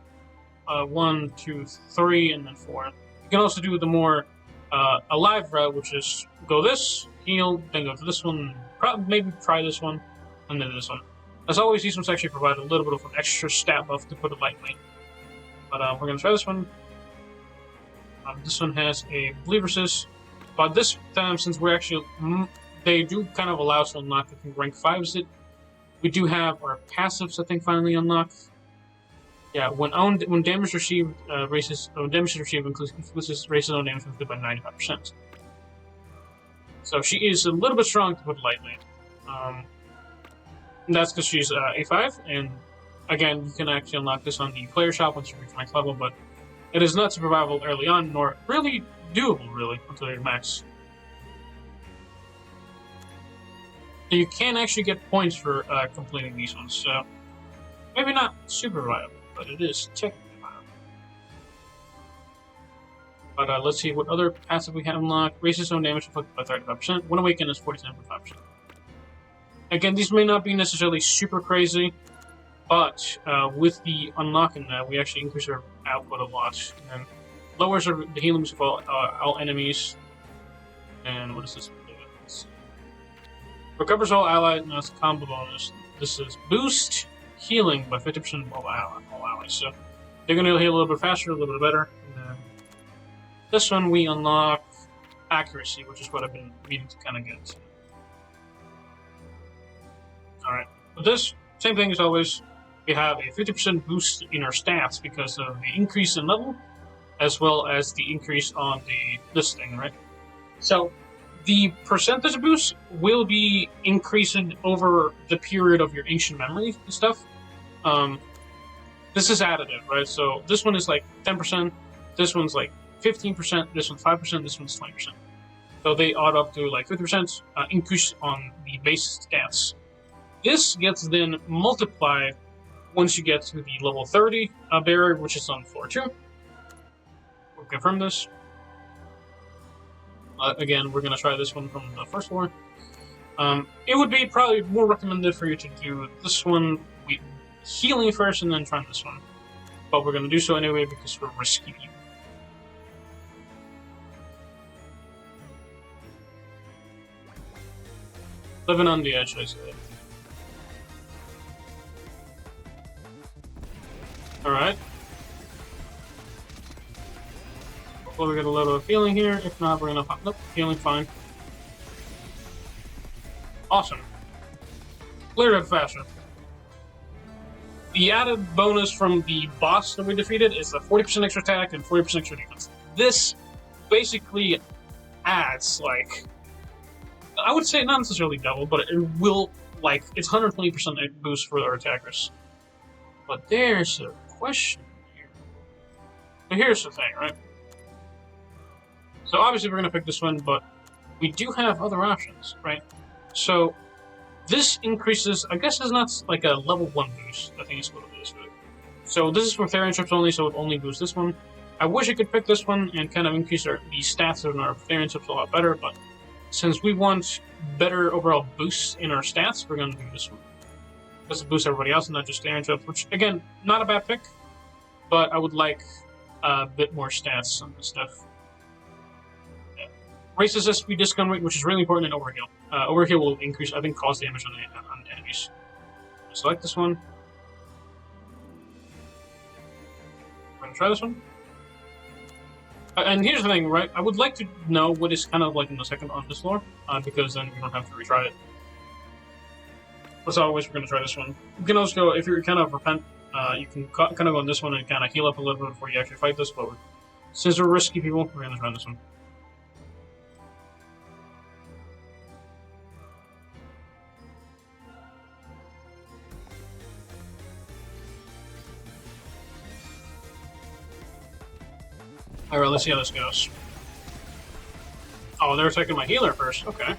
2, 3, and then 4. You can also do the more alive route, which is go this, heal, then go to this one, maybe try this one, and then this one. As always, these ones actually provide a little bit of an extra stat buff, to put it lightly. But we're going to try this one. This one has a bleed resist, but this time, since we're actually, they do kind of allow us to unlock, I think, rank 5s it. We do have our passives, I think, finally unlocked. Yeah, when damage received raises raises own damage by 95%. So she is a little bit strong, to put it lightly. That's because she's A5, and again, you can actually unlock this on the player shop once you reach max level, but it is not survivable early on, nor really doable, really, until you're max. So you can actually get points for completing these ones, so maybe not super viable, but it is technically viable. But let's see what other passive we have unlocked. Raises own damage inflicted by 35%. When awakened is 47.5%. Again, these may not be necessarily super crazy, but with the unlocking that, we actually increase our output a lot. And lowers the healing of all enemies. And what is this? Recovers all allies, and that's a combo bonus. This is boost healing by 50% of all allies. So they're going to heal a little bit faster, a little bit better. And then this one we unlock accuracy, which is what I've been meaning to kind of get. Alright, with this, same thing as always. We have a 50% boost in our stats because of the increase in level, as well as the increase on this thing, right? So the percentage boost will be increasing over the period of your ancient memory and stuff. This is additive, right? So this one is like 10%, this one's like 15%, this one's 5%, this one's 20%. So they add up to like 50% increase on the base stats. This gets then multiplied once you get to the level 30 barrier, which is on floor 2. We'll confirm this. Again, we're going to try this one from the first floor. It would be probably more recommended for you to do this one healing first and then try this one. But we're going to do so anyway because we're risky. Living on the edge, I say. Alright. Hopefully we get a little bit of healing here. If not, we're gonna pop. Nope, healing fine. Awesome. Clear it faster. The added bonus from the boss that we defeated is the 40% extra attack and 40% extra defense. This basically adds, like, I would say not necessarily double, but it will, like, it's 120% boost for our attackers. But there's a question here. So here's the thing, right? So obviously we're going to pick this one, but we do have other options, right? So this increases, I guess it's not like a level 1 boost, I think it's what it is. Right? So this is for Therian ships only, so it only boosts this one. I wish I could pick this one and kind of increase the stats of our Therian ships a lot better, but since we want better overall boosts in our stats, we're going to do this one. This boosts everybody else, and not just Therian ships, which, again, not a bad pick, but I would like a bit more stats on this stuff. Yeah. Raises SP discount rate, which is really important in overheal. Overheal will increase, I think, cost damage on enemies. Select this one. We're gonna try this one. And here's the thing, right? I would like to know what is kind of like in the second on this floor, because then we don't have to retry it. As always, we're gonna try this one. You can also go, if you're kind of repent, you can kind of go on this one and kind of heal up a little bit before you actually fight this, but since we're risky people, we're gonna try this one. Alright, let's see how this goes. Oh, they're attacking my healer first. Okay.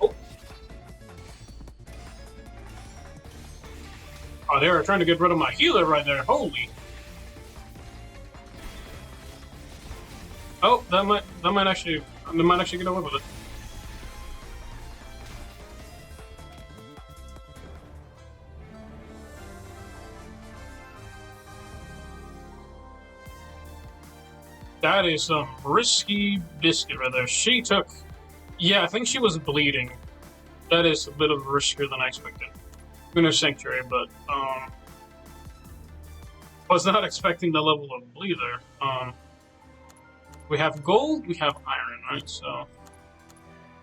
Oh. Oh, they were trying to get rid of my healer right there. Holy. Oh, that might actually get away with it. That is some risky biscuit right there. She took... Yeah, I think she was bleeding. That is a bit of riskier than I expected. I'm gonna Sanctuary, but, was not expecting the level of bleed there. We have gold, we have iron, right? So,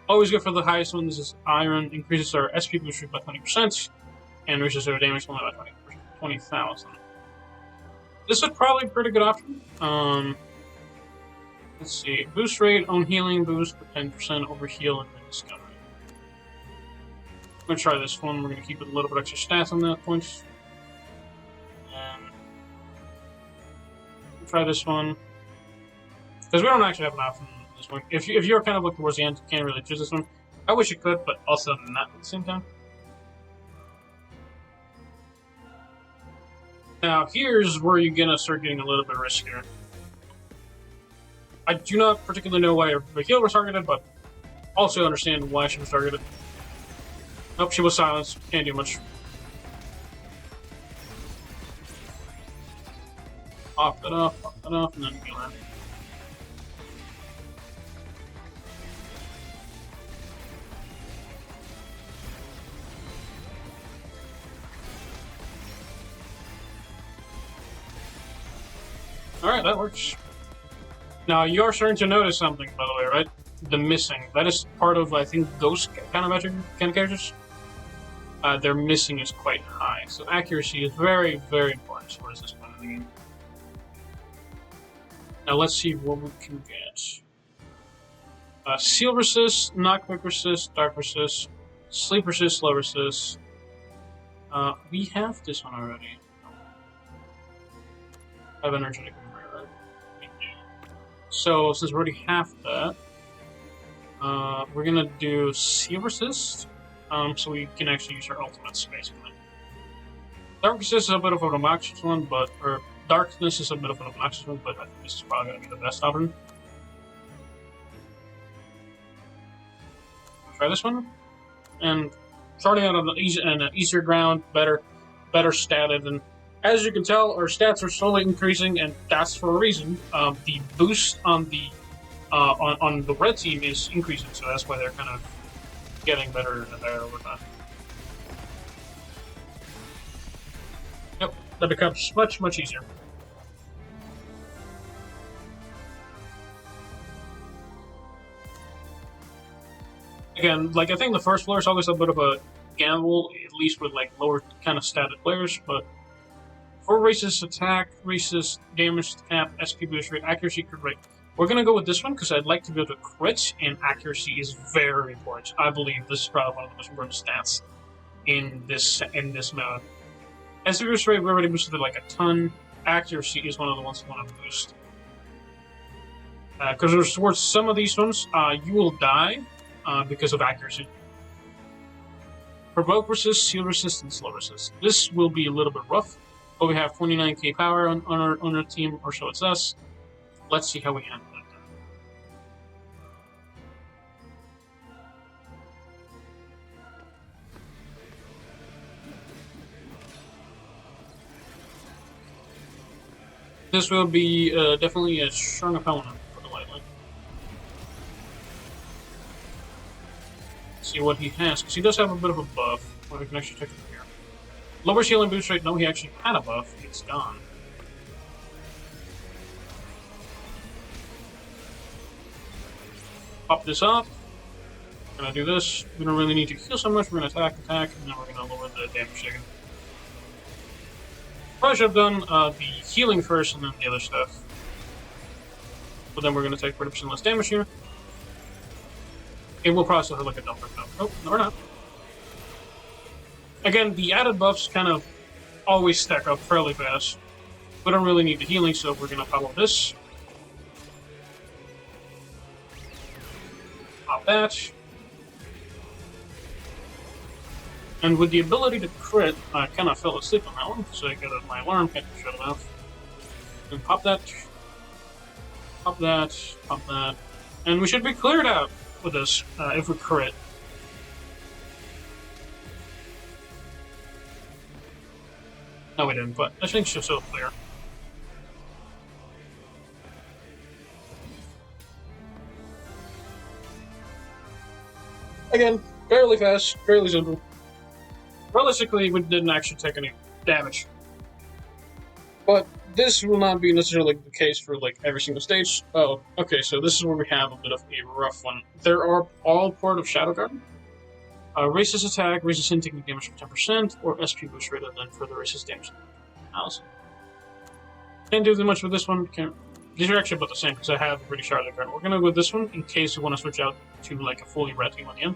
always go for the highest one. This is iron. Increases our SP boost rate by 20%, and reduces our damage limit by 20,000. This is probably a pretty good option. Let's see. Boost rate on healing boost for 10% over heal and then discount rate. I'm gonna try this one. We're gonna keep it a little bit extra stats on that point. And try this one. Because we don't actually have an option on this one. If you're kind of looking towards the end, you can't really choose this one. I wish you could, but also not at the same time. Now, here's where you're gonna start getting a little bit riskier. I do not particularly know why the healer was targeted, but also understand why she was targeted. Nope, she was silenced. Can't do much. Pop it off, and then heal her. Alright, that works. Now, you're starting to notice something, by the way, right? The missing. That is part of, I think, ghost kind of magic kind of characters. Their missing is quite high. So accuracy is very, very important towards this point of the game. Now, let's see what we can get. Seal resist, knockback resist, dark resist, sleep resist, slow resist. We have this one already. I have energetic. So, since we already have that, we're gonna do Seal Resist, so we can actually use our ultimates, basically. Dark Resist is a bit of an obnoxious one, or Darkness is a bit of an obnoxious one, but I think this is probably gonna be the best option. Try this one, and starting out on an easier ground, better statted, and as you can tell, our stats are slowly increasing, and that's for a reason. The boost on the red team is increasing, so that's why they're kind of getting better and better over time. Yep, that becomes much, much easier. Again, like, I think the first floor is always a bit of a gamble, at least with like lower kind of statted players, but for resist attack, resist damage cap, SP boost rate, accuracy, crit rate. We're gonna go with this one because I'd like to be able to crit, and accuracy is very important. I believe this is probably one of the most important stats in this mode. SP boost rate, we already boosted it like a ton. Accuracy is one of the ones you want to boost. Because towards some of these ones, you will die because of accuracy. Provoke resist, seal resist, and slow resist. This will be a little bit rough. But we have 29k power on our team, or so it says. Let's see how we handle it. This will be definitely a strong opponent. see what he has, because he does have a bit of a buff. Well, we can actually check it here. Lower healing boost rate. No, he actually had a buff. It's gone. Pop this up. We're gonna do this. We don't really need to heal so much. We're gonna attack, and then we're gonna lower the damage taken. Probably should have done the healing first and then the other stuff. But then we're gonna take 40% less damage here. It will probably still have like a dumper. No, we're not. Again, the added buffs kind of always stack up fairly fast. We don't really need the healing, so we're gonna follow this. Pop that. And with the ability to crit, I kind of fell asleep on that one, so I got my alarm can't shut it off. And pop that. Pop that. Pop that. And we should be cleared out with this if we crit. No, we didn't, but I think she's still clear. Again, fairly fast, fairly simple. Realistically, we didn't actually take any damage. But this will not be necessarily the case for like every single stage. Oh, okay, so this is where we have a bit of a rough one. There are all part of Shadow Garden. Raises attack, raises intake damage for 10%, or SP boost rate, and then further raises damage. Can't do too much with this one. These are actually about the same because I have pretty Shadow Garden. We're gonna go with this one in case we want to switch out to like a fully red team at the end.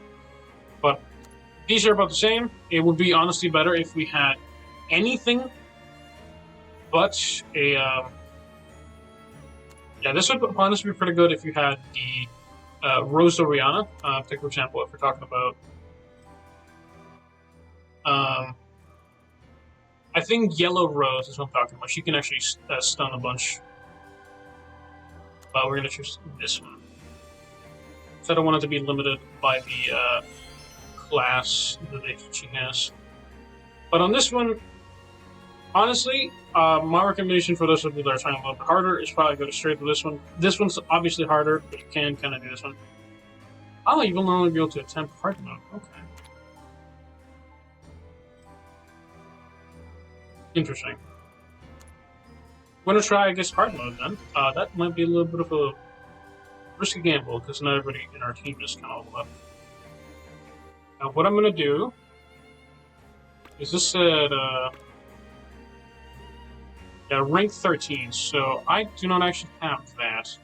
But these are about the same. It would be honestly better if we had anything but a. Yeah, this would honestly be pretty good if you had the Rose Oriana. Take for example, if we're talking about. I think Yellow Rose is what I'm talking about. She can actually stun a bunch. But we're going to choose this one. So I don't want it to be limited by the class that she has. But on this one, honestly, my recommendation for those of you that are trying a little bit harder is probably go straight to this one. This one's obviously harder, but you can kind of do this one. Oh, you will only be able to attempt hard mode. Okay. Interesting. I'm gonna try, I guess, hard mode then. That might be a little bit of a risky gamble because not everybody in our team is kind of leveled up. Now, what I'm gonna do is this said, yeah, rank 13. So I do not actually have that.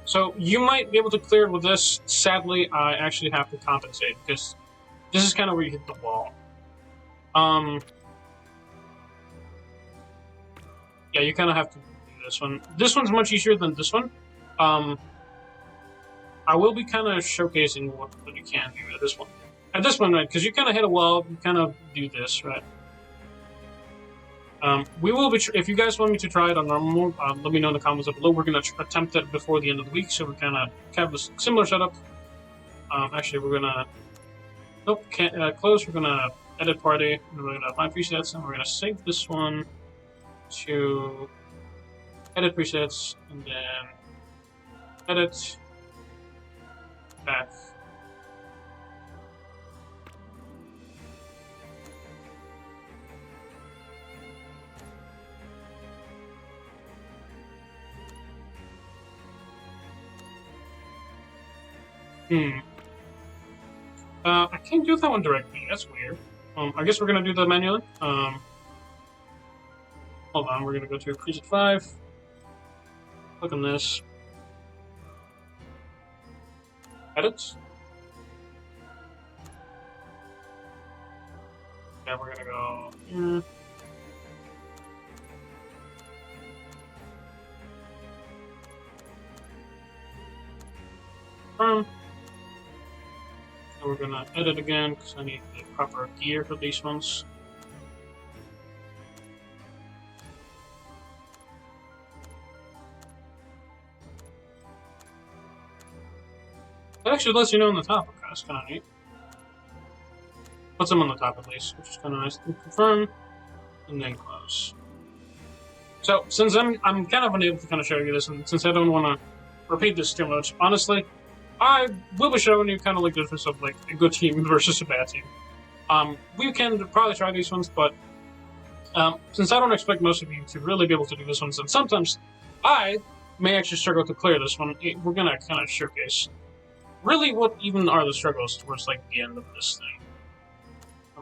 So you might be able to clear it with this. Sadly, I actually have to compensate because this is kind of where you hit the wall. Yeah, you kind of have to do this one. This one's much easier than this one. I will be kind of showcasing what you can do at this one. At this one, right, because you kind of hit a wall, you kind of do this, right? We will be, if you guys want me to try it on normal, let me know in the comments below. We're going to attempt it before the end of the week, so we kind of have a similar setup. Actually, we're going to, nope, can't close. We're going to edit party, and we're going to find presets, and we're going to save this one to edit presets, and then edit back. I can't do that one directly. That's weird. I guess we're gonna do that manually. Hold on, we're gonna go to preset 5. Click on this. Edit. Yeah, we're gonna go here. And we're gonna edit again because I need the proper gear for these ones. It actually lets you know on the top. Okay, that's kind of neat. Puts them on the top at least, which is kind of nice. Confirm, and then close. So since I'm kind of unable to kind of show you this, and since I don't want to repeat this too much, honestly, I will be showing you kind of like the difference of like a good team versus a bad team. We can probably try these ones, but since I don't expect most of you to really be able to do this one, and sometimes I may actually struggle to clear this one, we're gonna kind of showcase really what even are the struggles towards like the end of this thing.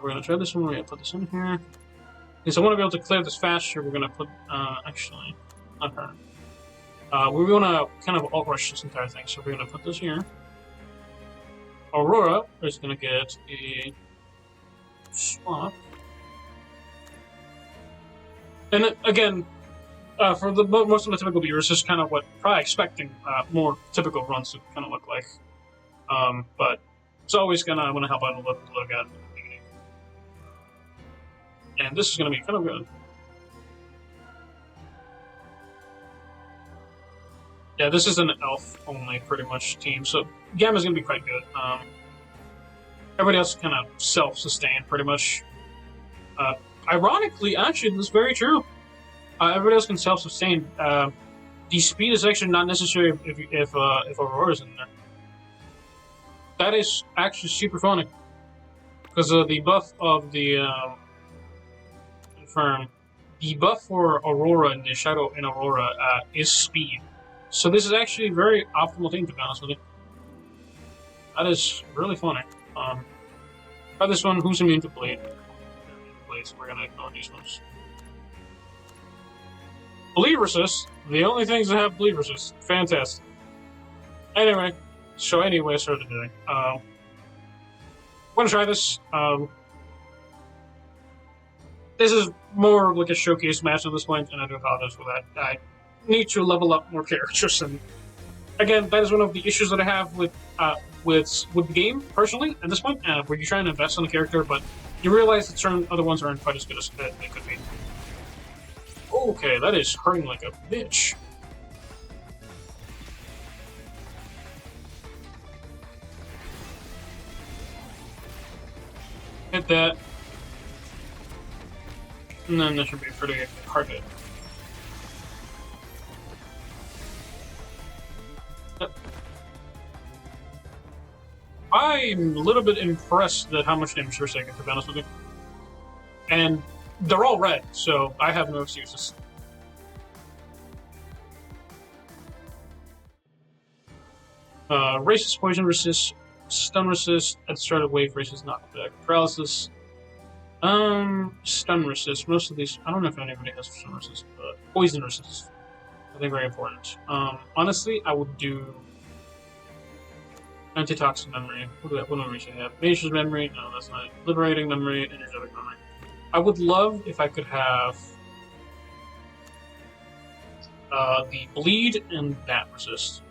We're gonna try this one. We're gonna put this in here. Because I want to be able to clear this faster, we're gonna put actually not her. We want to kind of alt rush this entire thing, so we're gonna put this here. Aurora is gonna get a swap. And again, for the most of the typical viewers, this is kind of what probably expecting more typical runs to kind of look like. But it's always gonna want to help out a look at the beginning. And this is gonna be kind of good. Yeah, this is an elf only pretty much team, so Gamma's gonna be quite good. Everybody else is kind of self-sustained pretty much. Ironically, actually, this is very true. Everybody else can self-sustain. The speed is actually not necessary if Aurora's in there. That is actually super funny. Because the buff of the Infirm, the buff for Aurora and the Shadow in Aurora is speed. So this is actually a very optimal thing, to be honest with you. That is really funny. Try this one, who's immune to bleed? So we're gonna ignore these ones. Bleed resist, the only things that have bleed resist. Fantastic. Anyway, so anyway, I started today. I'm gonna try this. This is more like a showcase match at this point, and I do apologize for that. I need to level up more characters, and again, that is one of the issues that I have with the game personally at this point, where you're trying to invest in a character, but you realize that certain other ones aren't quite as good as they could be. Okay, that is hurting like a bitch. Hit that. And then that should be pretty hard hit. I'm a little bit impressed at how much damage they're taking, to be honest with you. And they're all red, so I have no excuses. Racist, poison resist, stun resist, at the start of wave resist, knockback, paralysis. Stun resist. Most of these, I don't know if anybody has stun resist, but poison resist. I think very important. Honestly, I would do antitoxin memory. What memory should I have? Nature's memory? No, that's not it. Liberating memory, energetic memory. I would love if I could have the bleed and that resist.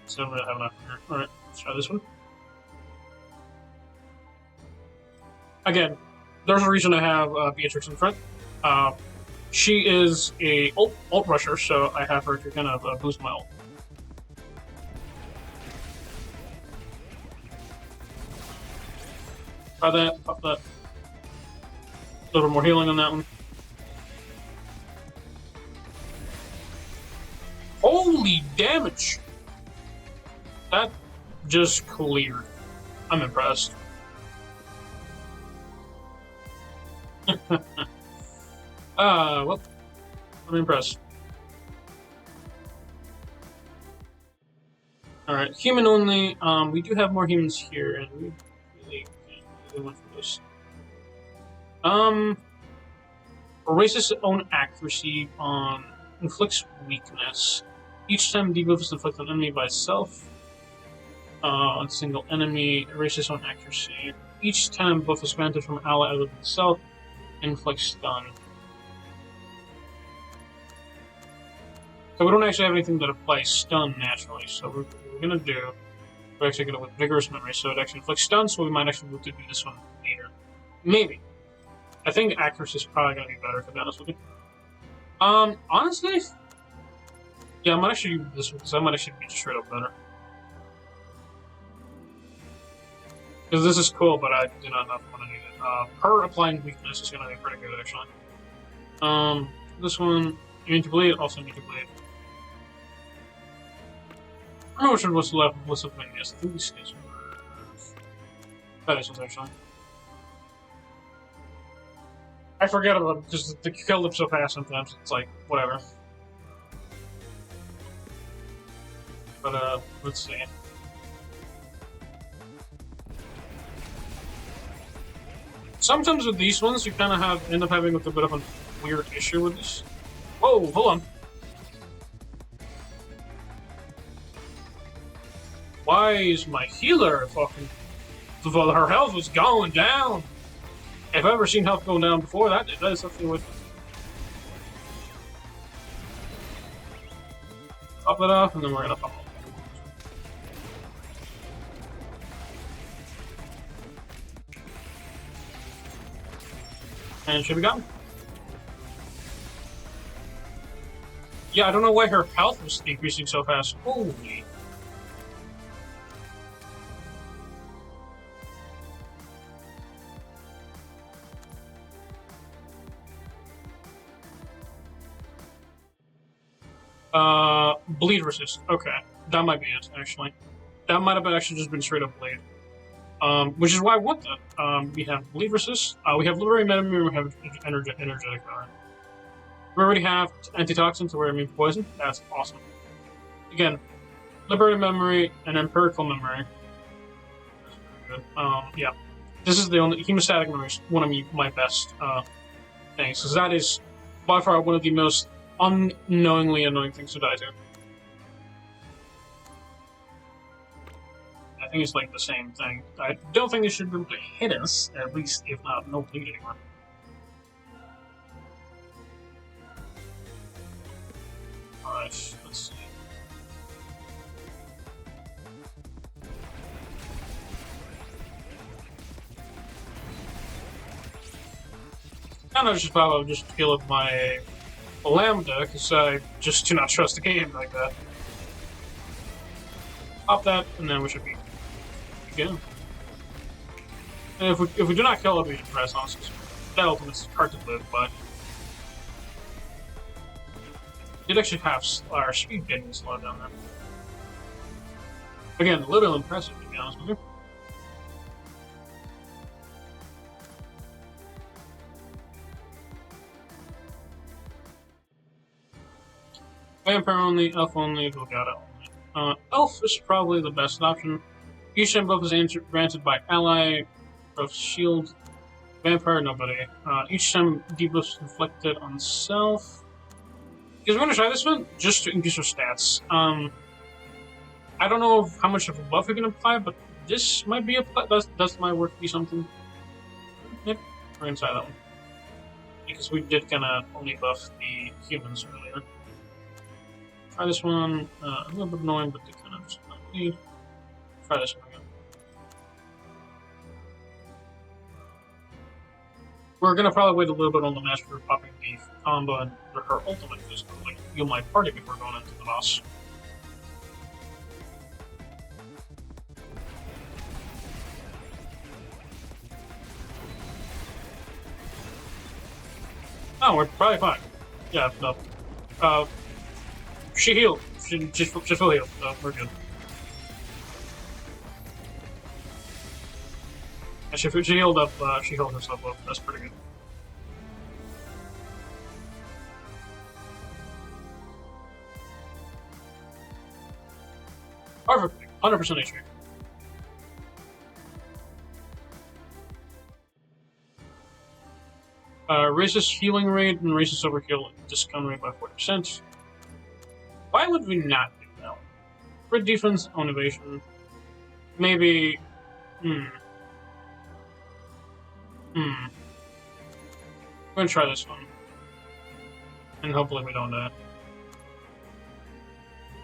So I'm gonna have enough here. Alright, let's try this one. Again, there's a reason I have Beatrix in front. She is a ult rusher, so I have her to kind of boost my ult. Try that, pop that. A little more healing on that one. Holy damage! That just cleared. I'm impressed. Well, I'm impressed. Alright, human only. We do have more humans here, and we really went for this. Erases own accuracy on inflicts weakness. Each time debuff is inflicted on enemy by itself. On single enemy, erases own accuracy. Each time buff is granted from ally other than itself, inflicts stun. So we don't actually have anything that applies stun naturally, so what we're gonna do, we're actually gonna with vigorous memory, so it actually inflicts stun, so we might actually be able to do this one later. Maybe. I think accuracy is probably gonna be better, to be honest with you. Honestly, yeah, I might actually use this one, because I might actually be straight up better. Because this is cool, but I do not know if I'm gonna need it. Her applying weakness is gonna be pretty good, actually. This one, immune to bleed, also immune to bleed. Promotion was left with Sylvania's 3 skills. That isn't actually. I forget about it because they killed him so fast sometimes. It's like, whatever. But, let's see. Sometimes with these ones, you kind of end up having a bit of a weird issue with this. Whoa, hold on. Why is my healer fucking... Her health was going down. If I've ever seen health go down before, that is something with... Pop it off, and then we're gonna pop it. And should be gone. Yeah, I don't know why her health was decreasing so fast. Holy. Bleed resist. Okay. That might be it, actually. That might have actually just been straight up bleed. Which is why I want that. We have bleed resist, we have liberating memory, we have energetic power. We already have antitoxin, so we're immune to poison. That's awesome. Again, liberating memory and empirical memory. That's pretty good. Yeah. This is the only hemostatic memory is one of my best things, because that is by far one of the most unknowingly annoying things to die to. I think it's like the same thing. I don't think it should be able to hit us, at least if not, no bleed anymore. Alright, let's see. Kind of just probably just heal up my Lambda, because I just do not trust the game like that. Pop that, and then we should be good. And if we do not kill it, we should press on, because that ultimate's hard to live, but it actually have our speed getting slowed down there. Again, a little impressive, to be honest with you. Vampire only, elf only, Gacha only. Elf is probably the best option. Each time buff is granted by ally, buff shield. Vampire, nobody. Each time debuff is inflicted on self. Because we're gonna try this one just to increase our stats. I don't know how much of a buff we can apply, but this might be that might work to be something. Yep, we're gonna try that one. Because we did kinda only buff the humans earlier. Try this one, a little bit annoying, but they kind of just not need. Try this one again. We're gonna probably wait a little bit on the match for popping the combo and her ultimate, just to like heal my party before going into the boss. Oh, we're probably fine. Yeah, no. She healed. She's full healed, so we're good. And she healed up, she healed herself up. That's pretty good. Perfect. 100% HP. Raises healing rate and raises overkill discount rate by 40%. Why would we not do that? Crit defense on evasion. Maybe. I'm gonna try this one. And hopefully we don't die.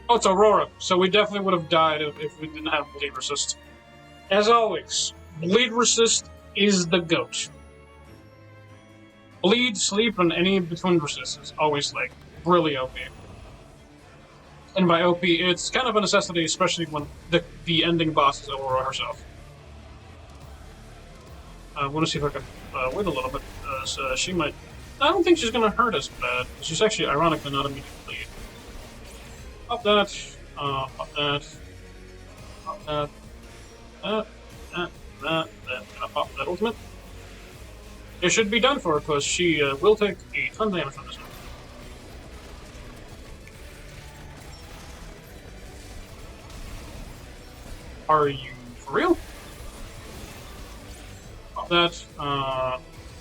Oh, it's Aurora, so we definitely would have died if we didn't have bleed resist. As always, bleed resist is the GOAT. Bleed, sleep, and any between resist is always like really OP. And by OP, it's kind of a necessity, especially when the ending boss is Aurora herself. I want to see if I can wait a little bit, so she might... I don't think she's going to hurt us bad. She's actually, ironically, not immediately bleed. Pop that. Pop that. Pop that. Gonna pop that ultimate. It should be done for her, because she will take a ton of damage from this one. Are you for real? Pop that,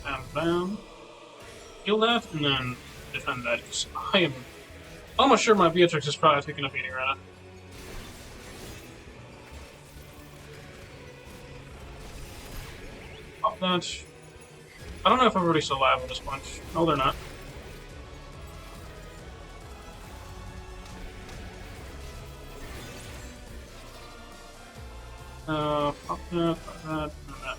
and then heal that, and then defend that. I am almost sure my Beatrix is probably taking a beating right now. Pop that. I don't know if everybody's still alive at this point. No, they're not. Pop that, pop that, and that.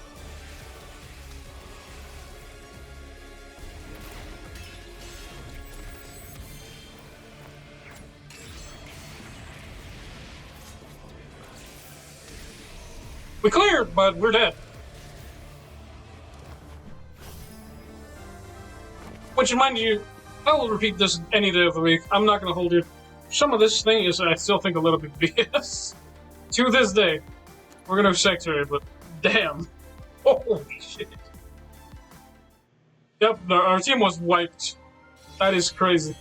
We cleared, but we're dead. Which, mind you, I will repeat this any day of the week. I'm not going to hold you. Some of this thing is, I still think, a little bit BS. To this day. We're going to sector, but damn. Holy shit. Yep, our team was wiped. That is crazy.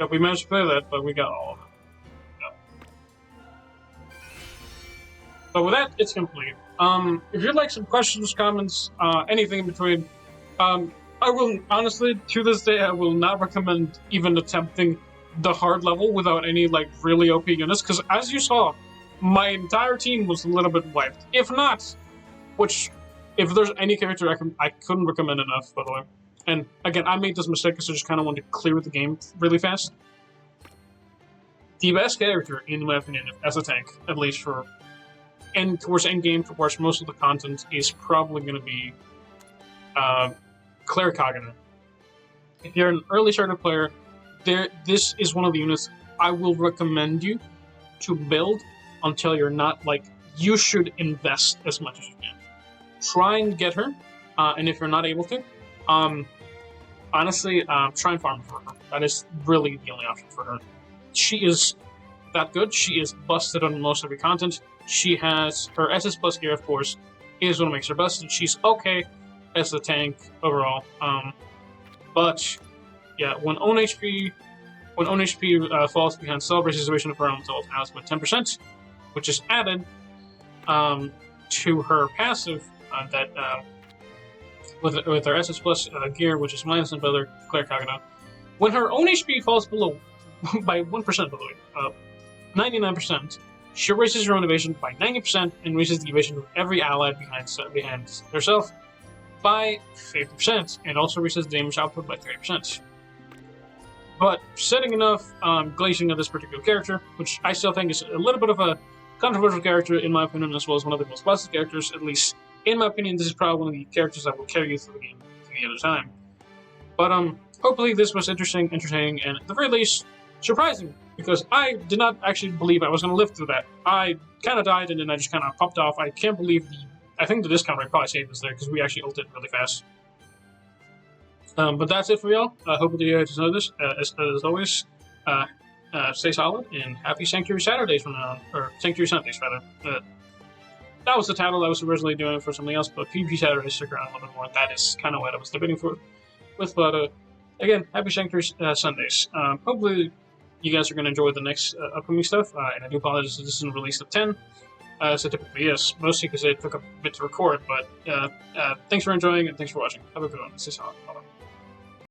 Yep, we managed to play that, but we got all of it. But with that, it's complete. If you'd like some questions, comments, anything in between, I will, honestly, to this day, I will not recommend even attempting the hard level without any, like, really OP units, because as you saw, my entire team was a little bit wiped. If not, which, if there's any character I couldn't recommend enough, by the way. And, again, I made this mistake because I just kind of wanted to clear the game really fast. The best character, in my opinion, as a tank, at least for towards endgame, towards most of the content, is probably going to be Claire Kagana. If you're an early starter player, this is one of the units I will recommend you to build until you're not, like, you should invest as much as you can. Try and get her, and if you're not able to, honestly, try and farm for her. That is really the only option for her. She is that good. She is busted on most of her content. She has her SS plus gear, of course, is what makes her busted. She's okay as a tank overall. But yeah, when own HP falls behind Celebration's situation of her own until it has with 10%, which is added to her passive with her SS plus gear, which is minus and other Claire Kagana. When her own HP falls below by 1%, by the way, 99%. She raises her own evasion by 90% and raises the evasion of every ally behind herself by 50%, and also raises the damage output by 30%. But setting enough glazing of this particular character, which I still think is a little bit of a controversial character in my opinion, as well as one of the most busted characters, at least in my opinion, this is probably one of the characters that will carry you through the game to the other time. But hopefully this was interesting, entertaining, and at the very least, surprising, because I did not actually believe I was going to live through that. I kind of died, and then I just kind of popped off. I can't believe I think the discount rate probably saved us there, because we actually ulted really fast. But that's it for y'all. I hope that you guys know this. As always, stay solid, and happy Sanctuary Saturdays from now on. Or Sanctuary Sundays, rather. That was the title I was originally doing for something else, but PvP Saturdays stick around a little bit more. That is kind of what I was debating with. But again, happy Sanctuary Sundays. Hopefully you guys are going to enjoy the next upcoming stuff, and I do apologize if this isn't released at 10, so typically is, mostly because it took a bit to record, but thanks for enjoying, and thanks for watching. Have a good one. Stay solid. Bye-bye.